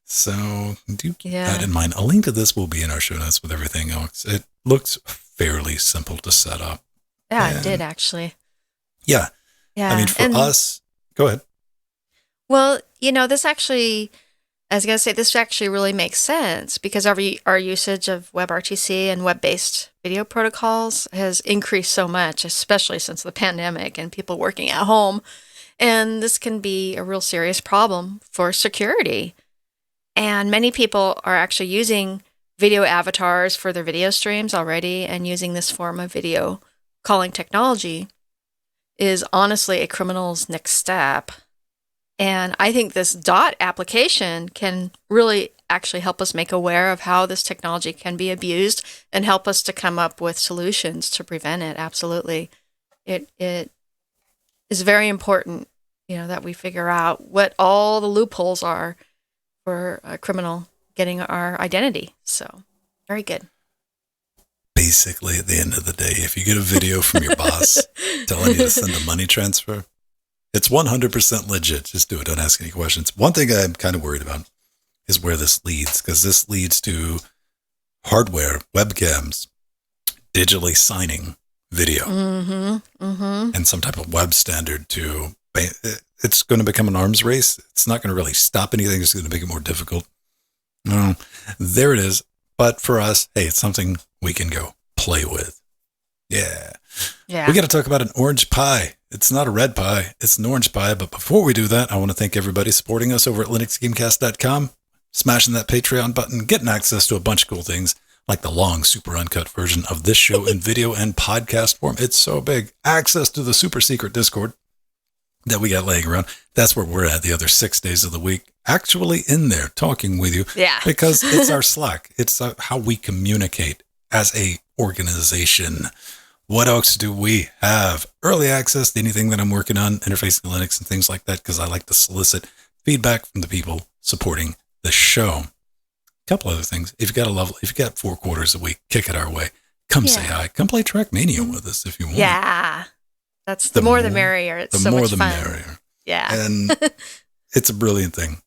So do keep that in mind. A link to this will be in our show notes with everything else. It looks fairly simple to set up. Yeah, it did actually. Yeah. I mean, for us, go ahead. Well, this actually, I was going to say, this actually really makes sense because our usage of WebRTC and web-based video protocols has increased so much, especially since the pandemic and people working at home. And this can be a real serious problem for security. And many people are actually using video avatars for their video streams already and using this form of video calling technology. is honestly a criminal's next step. And I think this DOT application can really actually help us make aware of how this technology can be abused and help us to come up with solutions to prevent it. Absolutely. It is very important, that we figure out what all the loopholes are for a criminal getting our identity. So, very good. Basically, at the end of the day, if you get a video from your boss telling you to send a money transfer, it's 100% legit. Just do it. Don't ask any questions. One thing I'm kind of worried about is where this leads, because this leads to hardware, webcams, digitally signing video, and some type of web standard to. It's going to become an arms race. It's not going to really stop anything. It's going to make it more difficult. There it is. But for us, hey, it's something we can go play with. Yeah. We got to talk about an orange pie. It's not a red pie. It's an orange pie. But before we do that, I want to thank everybody supporting us over at linuxgamecast.com, smashing that Patreon button, getting access to a bunch of cool things like the long, super uncut version of this show in video and podcast form. It's so big. Access to the super secret Discord that we got laying around. That's where we're at the other 6 days of the week, actually in there talking with you. Yeah. Because it's our Slack. It's how we communicate as a organization. What else do we have? Early access to anything that I'm working on, interfacing Linux and things like that, because I like to solicit feedback from the people supporting the show. A couple other things. If you got 4 quarters a week, kick it our way. Come say hi. Come play Trackmania with us if you want. Yeah. That's the more the merrier. It's so much fun. The more the merrier. Yeah. And it's a brilliant thing.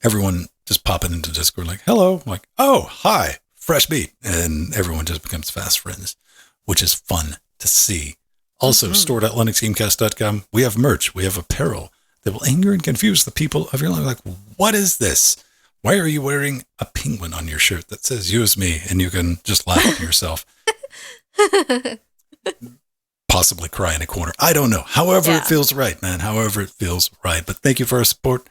Everyone just popping into Discord like, hello. I'm like, oh, hi, fresh beat. And everyone just becomes fast friends, which is fun to see. Also, stored at linuxgamecast.com, we have merch. We have apparel that will anger and confuse the people of your life. Like, what is this? Why are you wearing a penguin on your shirt that says use me? And you can just laugh to yourself. Possibly cry in a corner. I don't know. However it feels right, man. However it feels right. But thank you for our support.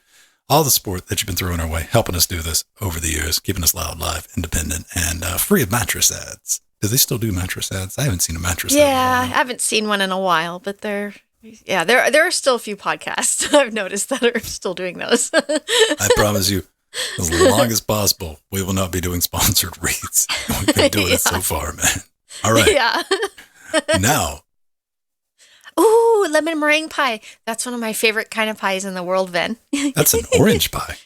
All the support that you've been throwing our way, helping us do this over the years, keeping us loud, live, independent, and free of mattress ads. Do they still do mattress ads? I haven't seen a mattress ad. Yeah, I haven't seen one in a while, but there are still a few podcasts I've noticed that are still doing those. I promise you, as long as possible, we will not be doing sponsored reads. We've been doing it so far, man. All right. Yeah. Now. Ooh, lemon meringue pie. That's one of my favorite kind of pies in the world, Ven. That's an orange pie.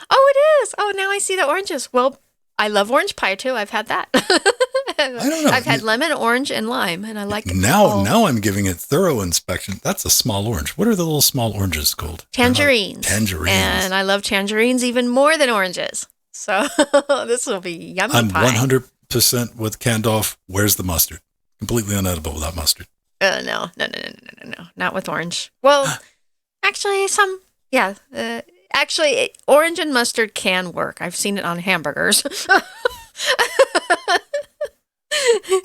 Oh, it is. Oh, now I see the oranges. Well, I love orange pie, too. I've had that. I don't know. I've had lemon, orange, and lime, and I like it. Now I'm giving it thorough inspection. That's a small orange. What are the little small oranges called? Tangerines. Tangerines. And I love tangerines even more than oranges. So this will be yummy I'm pie. 100% with Candolph. Where's the mustard? Completely unedible without mustard. No. Not with orange. Well, actually, actually, orange and mustard can work. I've seen it on hamburgers.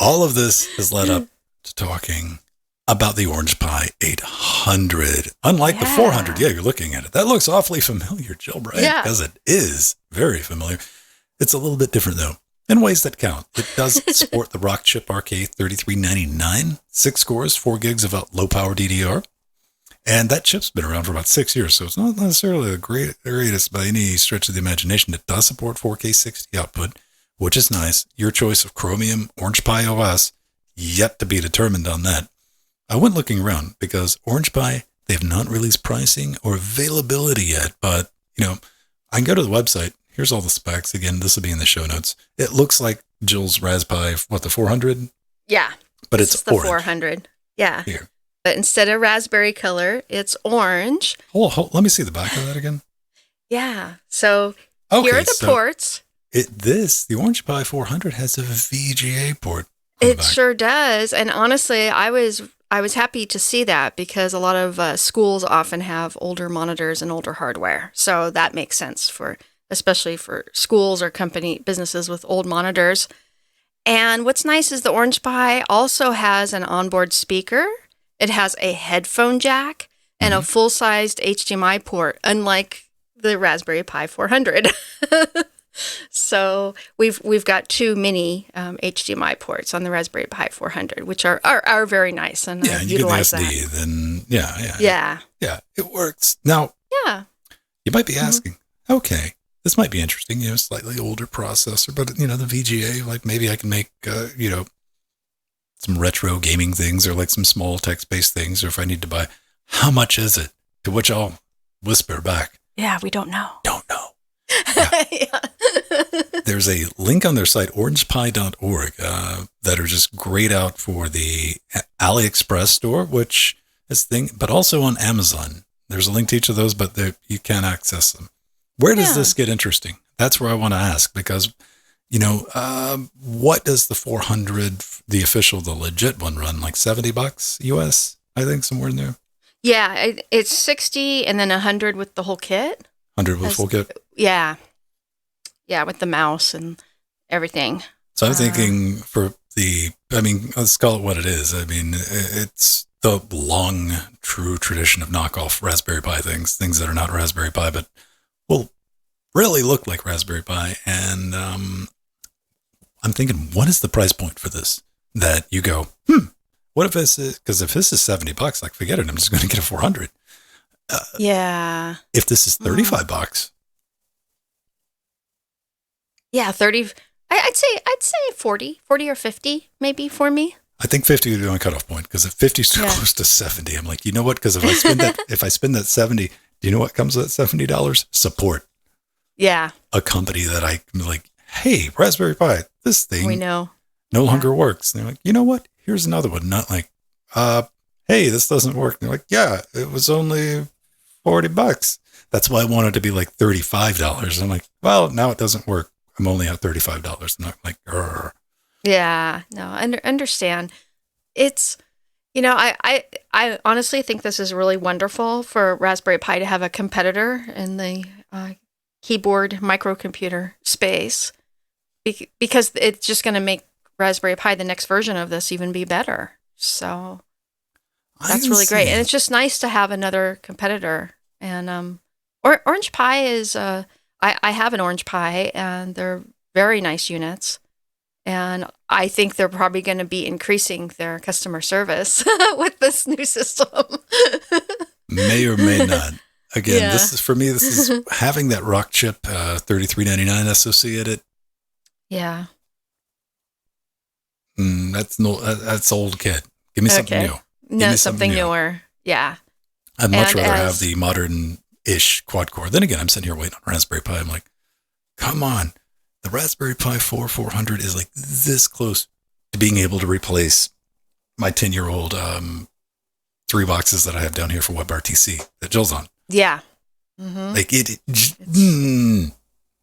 All of this has led up to talking about the Orange Pie 800. Unlike the 400, you're looking at it. That looks awfully familiar, Jill, right? Yeah. Because it is very familiar. It's a little bit different, though, in ways that count. It does support the Rockchip RK3399, 6 cores, 4 gigs of low-power DDR. And that chip's been around for about 6 years, so it's not necessarily the greatest by any stretch of the imagination. It does support 4K 60 output, which is nice. Your choice of Chromium, Orange Pi OS, yet to be determined on that. I went looking around because Orange Pi, they have not released pricing or availability yet, but, I can go to the website. Here's all the specs. Again, this will be in the show notes. It looks like Jill's Raspberry, the 400? Yeah. But it's the orange. 400. Yeah. Here. But instead of raspberry color, it's orange. Hold, let me see the back of that again. Yeah. So here are the ports. The Orange Pi 400 has a VGA port. It sure does. And honestly, I was happy to see that because a lot of schools often have older monitors and older hardware. So that makes sense especially for schools or businesses with old monitors. And what's nice is the Orange Pi also has an onboard speaker. It has a headphone jack and a full-sized HDMI port, unlike the Raspberry Pi 400. So we've got 2 mini HDMI ports on the Raspberry Pi 400, which are very nice, and Yeah, I and you get the utilize SD, that. then yeah. Yeah. It works. Now, Yeah. you might be asking, okay, this might be interesting, slightly older processor, but, the VGA, like maybe I can make, some retro gaming things or like some small text-based things, or if I need to buy, how much is it? To which I'll whisper back. Yeah, we don't know. Don't know. Yeah. Yeah. There's a link on their site, orangepie.org, that are just grayed out for the AliExpress store, which is thing, but also on Amazon. There's a link to each of those, but you can't access them. Where does this get interesting? That's where I want to ask, because, what does the 400, the official, the legit one run? Like $70 US, I think, somewhere in there. Yeah, it's 60 and then 100 with the whole kit. 100 with full kit? Yeah. Yeah, with the mouse and everything. So I'm thinking let's call it what it is. I mean, it's the long, true tradition of knockoff Raspberry Pi things that are not Raspberry Pi, but will really look like Raspberry Pi. And I'm thinking, what is the price point for this? That you go, what if this is, because if this is $70, like, forget it, I'm just going to get a 400. Yeah. If this is $35. Yeah, 30. I'd say 40 or 50 maybe for me. I think 50 would be my cutoff point, because if 50 is too close to 70, I'm like, you know what? Because if I spend that 70, do you know what comes with $70? Support. Yeah. A company that I can be like, hey, Raspberry Pi, this thing we know no longer works. And they're like, you know what? Here's another one. Not like, hey, this doesn't work. And they're like, yeah, it was only $40. That's why I wanted to be like $35. I'm like, well, now it doesn't work. I'm only at $35. And I'm like, Urgh. Yeah, no, understand. It's, I honestly think this is really wonderful for Raspberry Pi to have a competitor in the keyboard microcomputer space, because it's just going to make Raspberry Pi, the next version of this, even be better. So that's really great. And it's just nice to have another competitor. And Orange Pi is, I have an Orange Pi, and they're very nice units. And I think they're probably going to be increasing their customer service with this new system. May or may not. Again, This is having that Rock chip $33.99 associated. Yeah. That's old kid. Give me something new. No, something newer. Yeah. I'd much rather have the modern-ish quad-core. Then again, I'm sitting here waiting on Raspberry Pi. I'm like, come on. The Raspberry Pi 400 is like this close to being able to replace my 10-year-old 3 boxes that I have down here for WebRTC that Jill's on. Yeah. Mm-hmm. Like if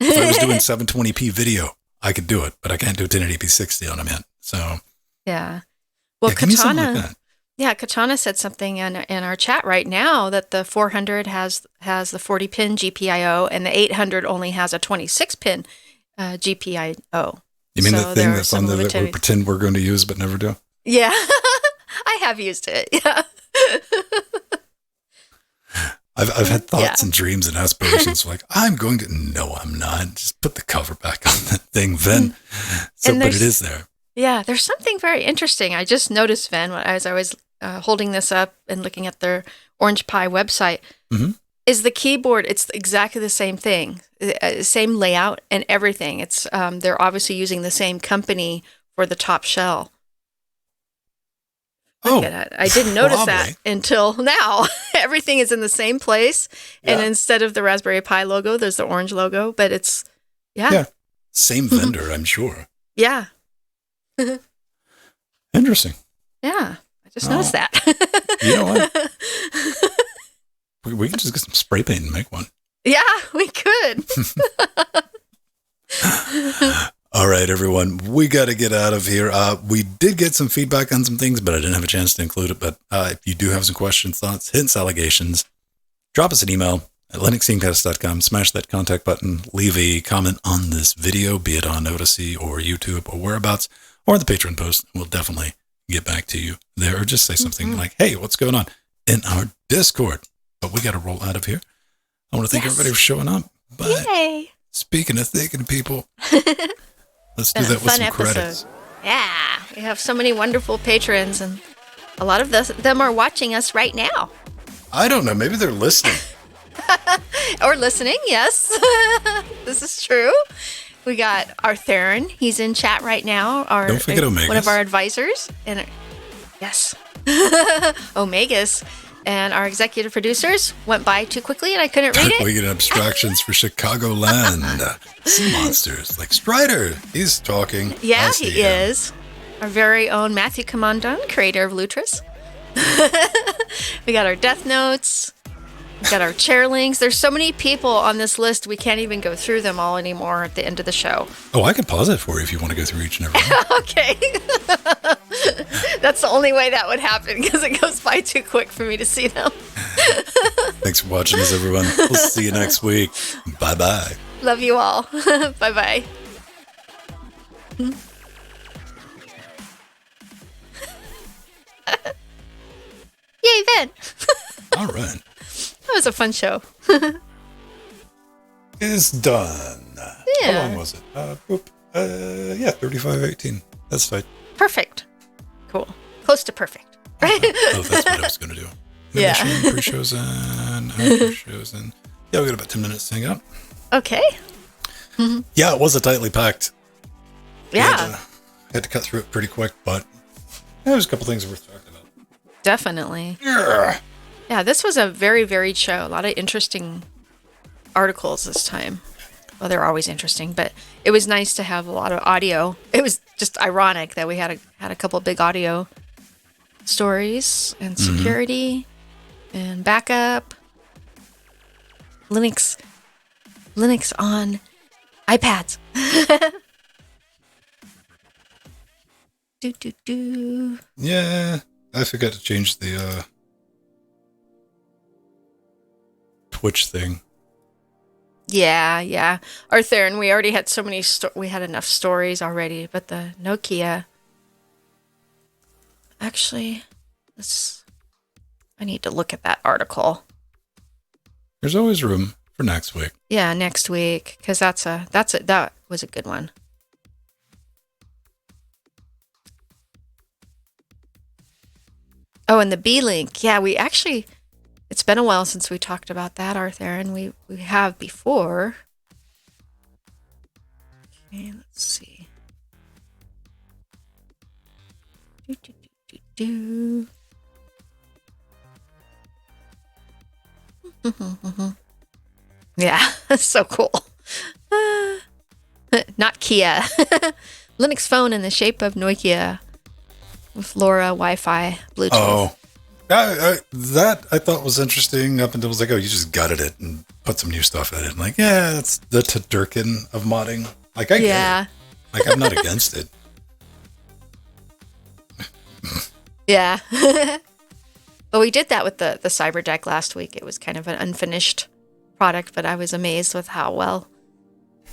I was doing 720p video, I could do it, but I can't do 1080p 60 on them yet. So yeah. Well, Katana. Yeah, Katana said something in our chat right now that the 400 has the 40-pin GPIO, and the 800 only has a 26-pin GPIO. You mean the thing that's on there that we pretend we're going to use but never do? Yeah, I have used it. Yeah. I've had thoughts and dreams and aspirations like, I'm going to, no, I'm not. Just put the cover back on that thing, Ven. But it is there. Yeah, there's something very interesting. I just noticed, Ven, as I was holding this up and looking at their Orange Pi website, is the keyboard, it's exactly the same thing, same layout and everything. It's they're obviously using the same company for the top shell. I didn't notice that until now. Everything is in the same place, and instead of the Raspberry Pi logo, there's the orange logo, but it's, same vendor, I'm sure. Yeah. Interesting. Yeah, I just noticed that. You know what? We can just get some spray paint and make one. Yeah, we could. All right, everyone, we got to get out of here. We did get some feedback on some things, but I didn't have a chance to include it. But if you do have some questions, thoughts, hints, allegations, drop us an email at linuxscreencast.com, smash that contact button, leave a comment on this video, be it on Odyssey or YouTube or whereabouts, or the Patreon post. We'll definitely get back to you there, or just say something like, hey, what's going on in our Discord? But we got to roll out of here. I want to thank everybody for showing up. Bye. Yay. Speaking of thanking people, let's do that with some credits. Yeah, we have so many wonderful patrons, and a lot of them are watching us right now. I don't know. Maybe they're listening. Or listening, yes. This is true. We got Artheron. He's in chat right now. Don't forget Omegas. One of our advisors. And yes. Omegas. And our executive producers went by too quickly and I couldn't read it. We get abstractions for Chicagoland. Sea monsters like Strider. He's talking. Yeah, he is. Our very own Matthew Commandon, creator of Lutris. We got our Death Notes. We got our chairlings. There's so many people on this list, we can't even go through them all anymore at the end of the show. Oh, I could pause it for you if you want to go through each and every one. Okay. That's the only way that would happen because it goes by too quick for me to see them. Thanks for watching us, everyone. We'll see you next week. Bye-bye. Love you all. Bye-bye. Yay, Ben. All right. That was a fun show. It's done. Yeah. How long was it? 35:18. That's fine. Perfect. Cool. Close to perfect. Right? Oh, that's what I was going to do. Yeah. Pre-shows and after-shows and... Yeah, we got about 10 minutes to hang out. Okay. Mm-hmm. Yeah, it was a tightly packed. Yeah. Had to cut through it pretty quick, but there was a couple things worth talking about. Definitely. Yeah. Yeah, this was a very varied show. A lot of interesting articles this time. Well, they're always interesting, but it was nice to have a lot of audio. It was just ironic that we had a couple big audio stories and security and backup. Linux on iPads. do. Yeah, I forgot to change the Twitch thing. Yeah. Arthur, and we already had so many. We had enough stories already, but the Nokia. Actually, I need to look at that article. There's always room for next week. Yeah, next week, because that was a good one. Oh, and the B-Link. Yeah, we actually... It's been a while since we talked about that, Arthur, and we have before. Okay, let's see. Yeah, so cool. Not Kia. Linux phone in the shape of Nokia with LoRa, Wi-Fi, Bluetooth. Oh, that I thought was interesting up until it was like, oh, you just gutted it and put some new stuff in it. I'm like, yeah, that's the Tadurkin of modding. Like, I get it. Like, I'm not against it. Yeah. Well, we did that with the Cyber Deck last week. It was kind of an unfinished product, but I was amazed with how well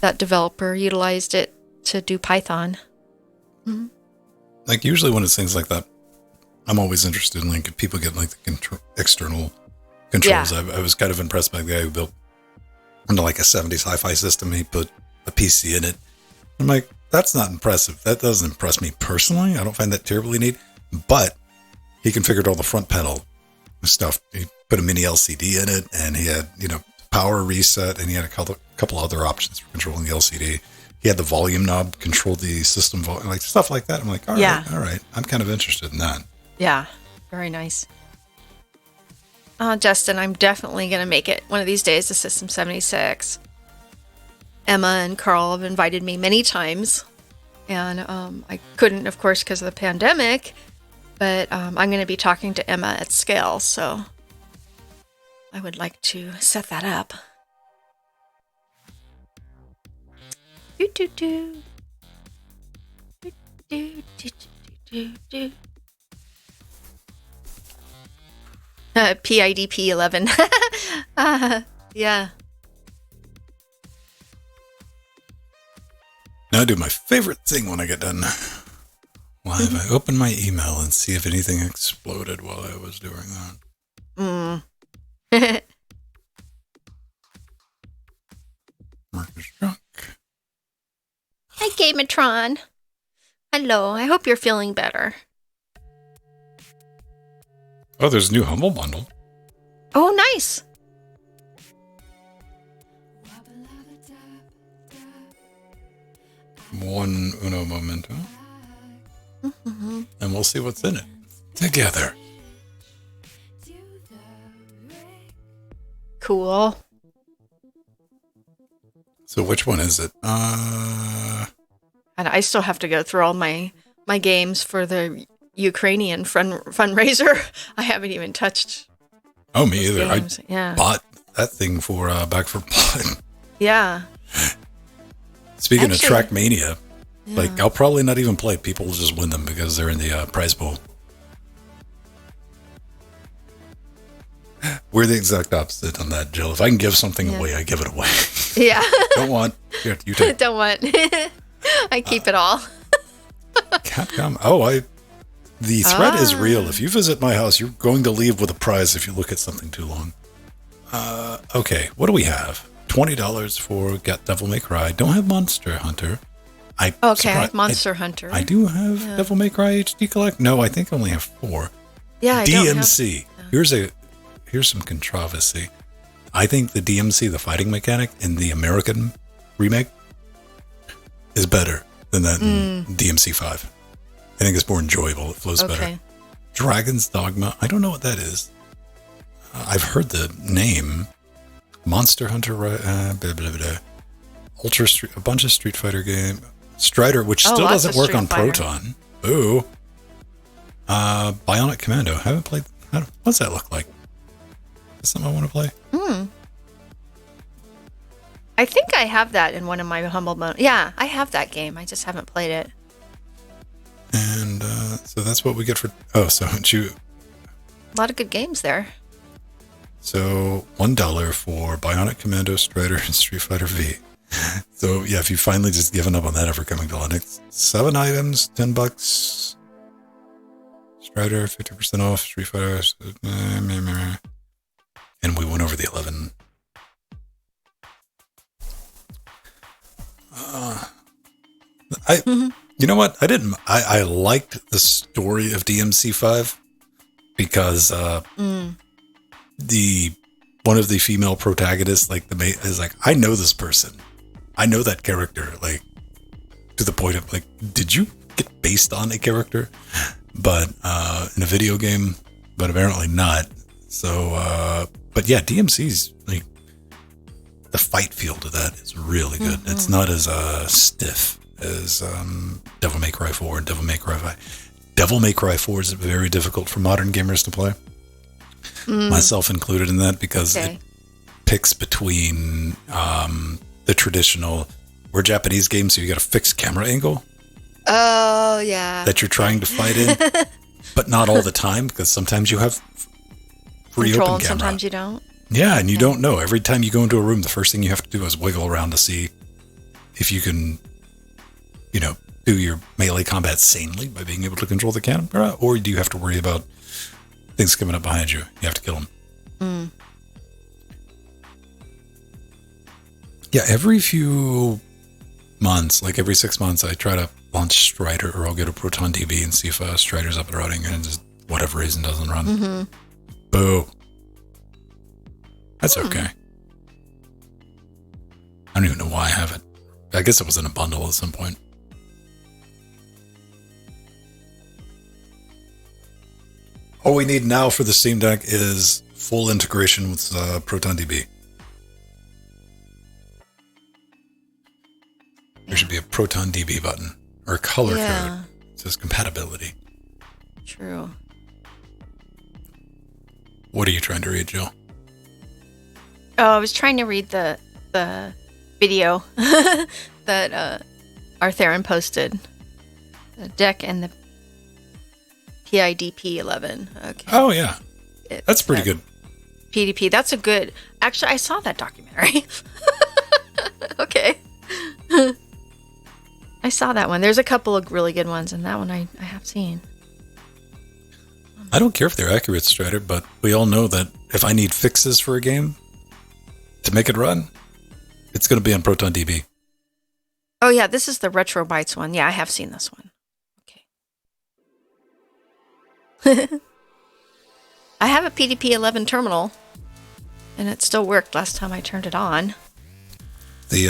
that developer utilized it to do Python. Mm-hmm. Like, usually when it's things like that, I'm always interested in, like, if people get, like, the external controls. Yeah. I was kind of impressed by the guy who built into, like, a 70s hi-fi system. He put a PC in it. I'm like, that's not impressive. That doesn't impress me personally. I don't find that terribly neat. But he configured all the front panel stuff. He put a mini LCD in it, and he had, power reset, and he had a couple other options for controlling the LCD. He had the volume knob, controlled the system volume, like stuff like that. I'm like, all right. I'm kind of interested in that. Yeah, very nice. Justin, I'm definitely going to make it one of these days to System 76. Emma and Carl have invited me many times, and I couldn't, of course, because of the pandemic, but I'm going to be talking to Emma at scale, so I would like to set that up. PIDP 11. Yeah. Now I do my favorite thing when I get done live. I open my email and see if anything exploded while I was doing that. Marcus Johnson. Gamatron. Hello. I hope you're feeling better. Oh, there's a new Humble Bundle. Oh, nice. One Uno Momento. Mm-hmm. And we'll see what's in it together. Cool. So which one is it? And I still have to go through all my games for the Ukrainian fundraiser. I haven't even touched. Oh, me either. Games. I bought that thing for Back for Blood. Yeah. Speaking of Trackmania, yeah. like I'll probably not even play. People will just win them because they're in the prize pool. We're the exact opposite on that, Jill. If I can give something away, I give it away. Yeah. Don't want. Here, you take. Don't want. I keep it all. Capcom. Oh, the threat is real. If you visit my house, you're going to leave with a prize if you look at something too long. Okay, what do we have? $20 for Get Devil May Cry. Don't have Monster Hunter. I have Monster Hunter. I do have Devil May Cry HD Collect. No, I think I only have 4. Yeah, DMC. Here's some controversy. I think the DMC, the fighting mechanic in the American remake, is better than that in DMC 5. I think it's more enjoyable. It flows better. Dragon's Dogma. I don't know what that is. I've heard the name. Monster Hunter. Blah, blah, blah. Ultra Street. A bunch of Street Fighter game. Strider, which still doesn't work on Proton. Ooh. Bionic Commando. Haven't played. What's that look like? Is something I want to play? I think I have that in one of my Humble Bundles. Yeah, I have that game. I just haven't played it. And so that's what we get for. Oh, so you. A lot of good games there. So $1 for Bionic Commando, Strider, and Street Fighter V. So yeah, if you've finally just given up on that ever coming to Linux, 7 items, $10. Strider, 50% off. Street Fighter, and we went over the 11. You know what? I liked the story of DMC5 because one of the female protagonists, like is like, I know this person, I know that character, like to the point of like, did you get based on a character? But in a video game, but apparently not. So, but yeah, DMC's like the fight feel to that is really good. It's not as stiff as Devil May Cry 4 and Devil May Cry 5. Devil May Cry 4 is very difficult for modern gamers to play. Myself included in that, because it picks between the traditional, we're Japanese games, so you got a fixed camera angle. Oh, yeah. That you're trying to fight in, but not all the time, because sometimes you have free control, open camera. And sometimes you don't. Yeah, and you don't know. Every time you go into a room, the first thing you have to do is wiggle around to see if you can, do your melee combat sanely by being able to control the camera, or do you have to worry about things coming up behind you? You have to kill them. Yeah, every few months, like every 6 months, I try to launch Strider, or I'll get a Proton DB and see if Strider's up and running, and just whatever reason doesn't run. Boo. That's okay. I don't even know why I have it. I guess it was in a bundle at some point. All we need now for the Steam Deck is full integration with Proton DB. There should be a Proton DB button or a color code. It says compatibility. True. What are you trying to read, Jill? Oh, I was trying to read the video that Artheron posted. The deck and the PIDP 11. Okay. Oh, yeah. That's pretty good. PDP. That's a good... Actually, I saw that documentary. Okay. I saw that one. There's a couple of really good ones, and that one I have seen. I don't care if they're accurate, Strider, but we all know that if I need fixes for a game to make it run, it's going to be on Proton DB. Oh yeah, this is the Retro Bytes one. Yeah, I have seen this one. Okay. I have a PDP-11 terminal, and it still worked last time I turned it on. The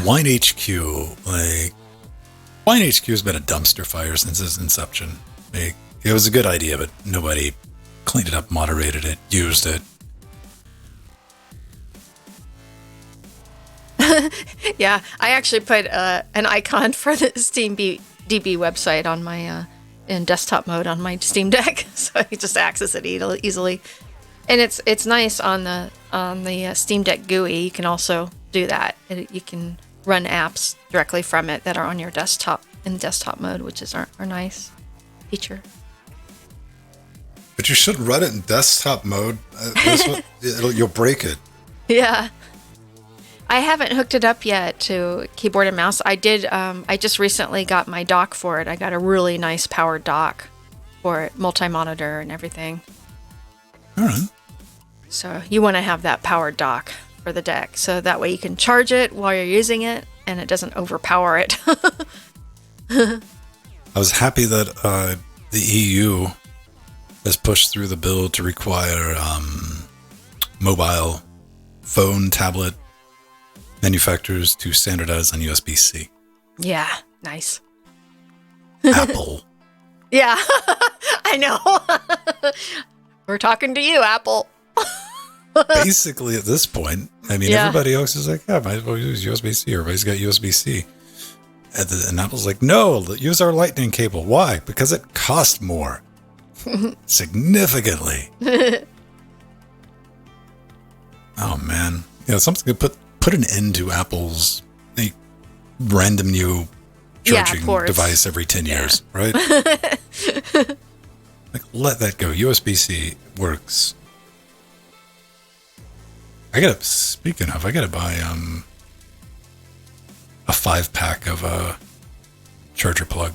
Wine HQ, Wine HQ has been a dumpster fire since its inception. Like, it was a good idea, but nobody cleaned it up, moderated it, used it. Yeah, I actually put an icon for the Steam DB website on my in desktop mode on my Steam Deck, so I can just access it easily. And it's nice on the Steam Deck GUI. You can also do that. You can run apps directly from it that are on your desktop in desktop mode, which is our nice feature. But you shouldn't run it in desktop mode. You'll break it. Yeah. I haven't hooked it up yet to keyboard and mouse. I did. I just recently got my dock for it. I got a really nice powered dock for it, multi-monitor and everything. All right. So you want to have that powered dock for the deck, so that way you can charge it while you're using it, and it doesn't overpower it. I was happy that the EU has pushed through the bill to require mobile phone, tablet manufacturers to standardize on USB-C. Yeah, nice. Apple. Yeah, I know. We're talking to you, Apple. Basically, at this point, I mean, everybody else is like, yeah, might as well use USB-C. Everybody's got USB-C. And Apple's like, no, use our lightning cable. Why? Because it costs more. Significantly. Oh, man. Something to put an end to Apple's random new charging device every 10 years, right? Let that go. USB-C works. Speaking of, I gotta buy a 5-pack of charger plug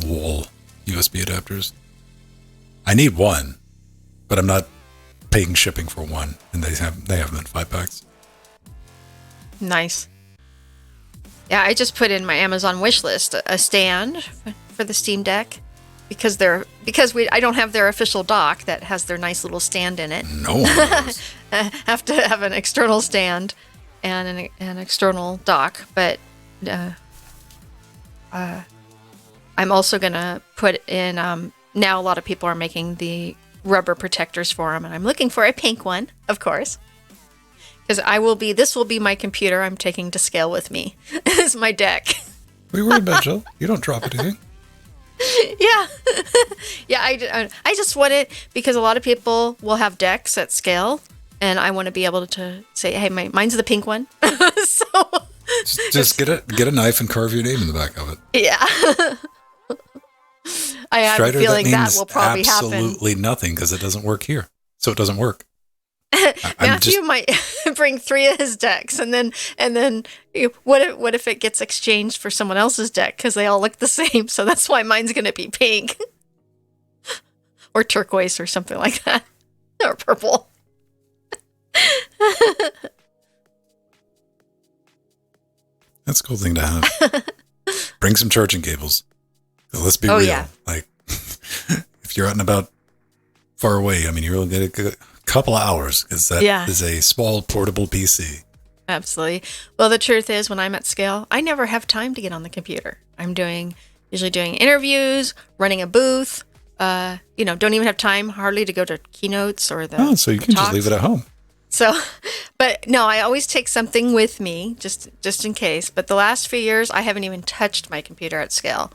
wall USB adapters. I need one, but I'm not paying shipping for one, and they have them in 5-packs. Nice. Yeah, I just put in my Amazon wish list a stand for the Steam Deck because I don't have their official dock that has their nice little stand in it. No one knows. Have to have an external stand and an external dock, but I'm also gonna put in. Now a lot of people are making the rubber protectors for them, and I'm looking for a pink one, of course. Because this will be my computer I'm taking to scale with me. Is my deck. What are you worried about, Jill? You don't drop anything. Yeah. Yeah, I just want it because a lot of people will have decks at scale, and I want to be able to say, hey, mine's the pink one. So just get a knife and carve your name in the back of it. Yeah. I have a feeling that will probably happen. Absolutely nothing because it doesn't work here. So it doesn't work. Matthew might bring 3 of his decks, and then what if it gets exchanged for someone else's deck because they all look the same? So that's why mine's going to be pink or turquoise or something like that, or purple. That's a cool thing to have. Bring some charging cables. Let's be real. Yeah. Like, if you're out and about far away, I mean, you really get a couple of hours because that is a small portable PC. Absolutely. Well, the truth is, when I'm at scale, I never have time to get on the computer. I'm usually doing interviews, running a booth. Don't even have time hardly to go to keynotes or the. Oh, so you can talks. Just leave it at home. So, but no, I always take something with me just in case. But the last few years, I haven't even touched my computer at scale.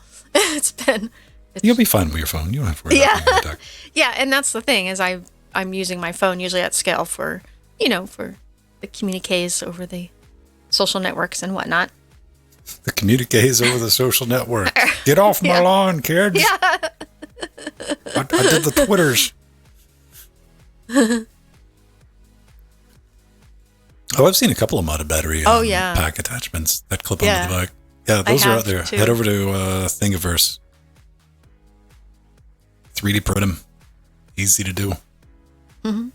You'll be fine with your phone. You don't have to worry about your deck. Yeah, and that's the thing is I'm using my phone usually at scale for the communiques over the social networks and whatnot. The communiques over the social networks. Get off my lawn, kids. Yeah. I did the Twitters. I've seen a couple of modded battery pack attachments that clip onto the back. Yeah, those are out there. Too. Head over to Thingiverse. 3D print them. Easy to do. Mm-hmm.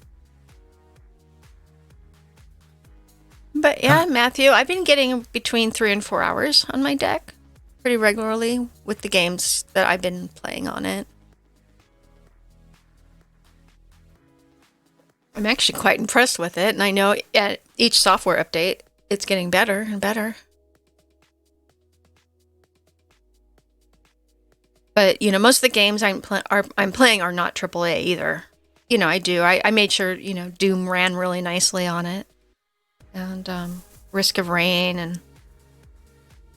But yeah, Matthew, I've been getting between 3 and 4 hours on my deck pretty regularly with the games that I've been playing on it. I'm actually quite impressed with it, and I know at each software update, it's getting better and better. But, most of the games I'm playing are not AAA either. I made sure, Doom ran really nicely on it. And Risk of Rain and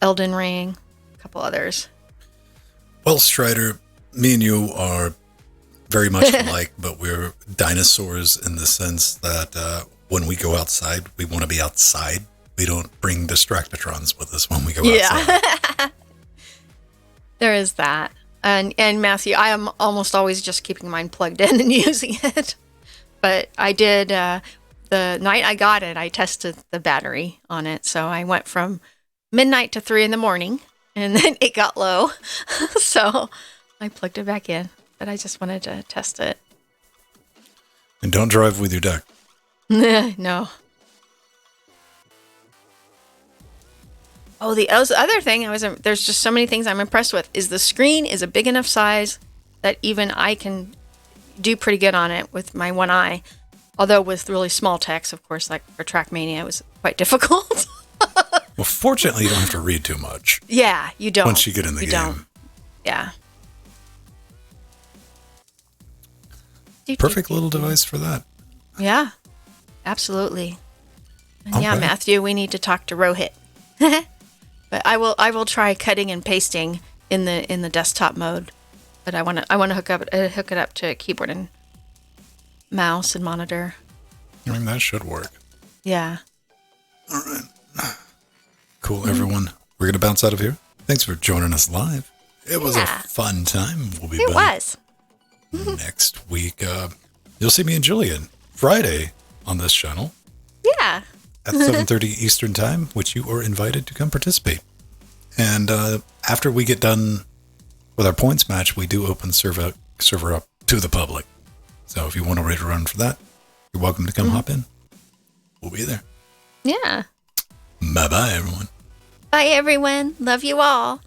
Elden Ring, a couple others. Well, Strider, me and you are very much alike, but we're dinosaurs in the sense that when we go outside, we want to be outside. We don't bring distractatrons with us when we go outside. Yeah. There is that. And Matthew, I am almost always just keeping mine plugged in and using it. But I did, the night I got it, I tested the battery on it. So I went from midnight to 3 in the morning, and then it got low. So I plugged it back in. But I just wanted to test it. And don't drive with your deck. No. Oh, the other thing there's just so many things I'm impressed with is the screen is a big enough size that even I can do pretty good on it with my one eye. Although with really small text, of course, like for Trackmania, it was quite difficult. Well, fortunately, you don't have to read too much. Yeah, you don't. Once you get in the game. Don't. Yeah. Perfect little device for that. Yeah, absolutely. And Okay. yeah, Matthew, we need to talk to Rohit. But I will try cutting and pasting in the desktop mode. But I want to hook it up to keyboard and mouse and monitor. I mean, that should work. Yeah. All right. Cool, everyone. We're going to bounce out of here. Thanks for joining us live. It was a fun time. We'll be back next week. You'll see me and Jillian Friday on this channel. Yeah. At 7:30 Eastern Time, which you are invited to come participate. And after we get done with our points match, we do open server up to the public. So if you want to ready to run for that, you're welcome to come hop in. We'll be there. Yeah. Bye-bye, everyone. Bye, everyone. Love you all.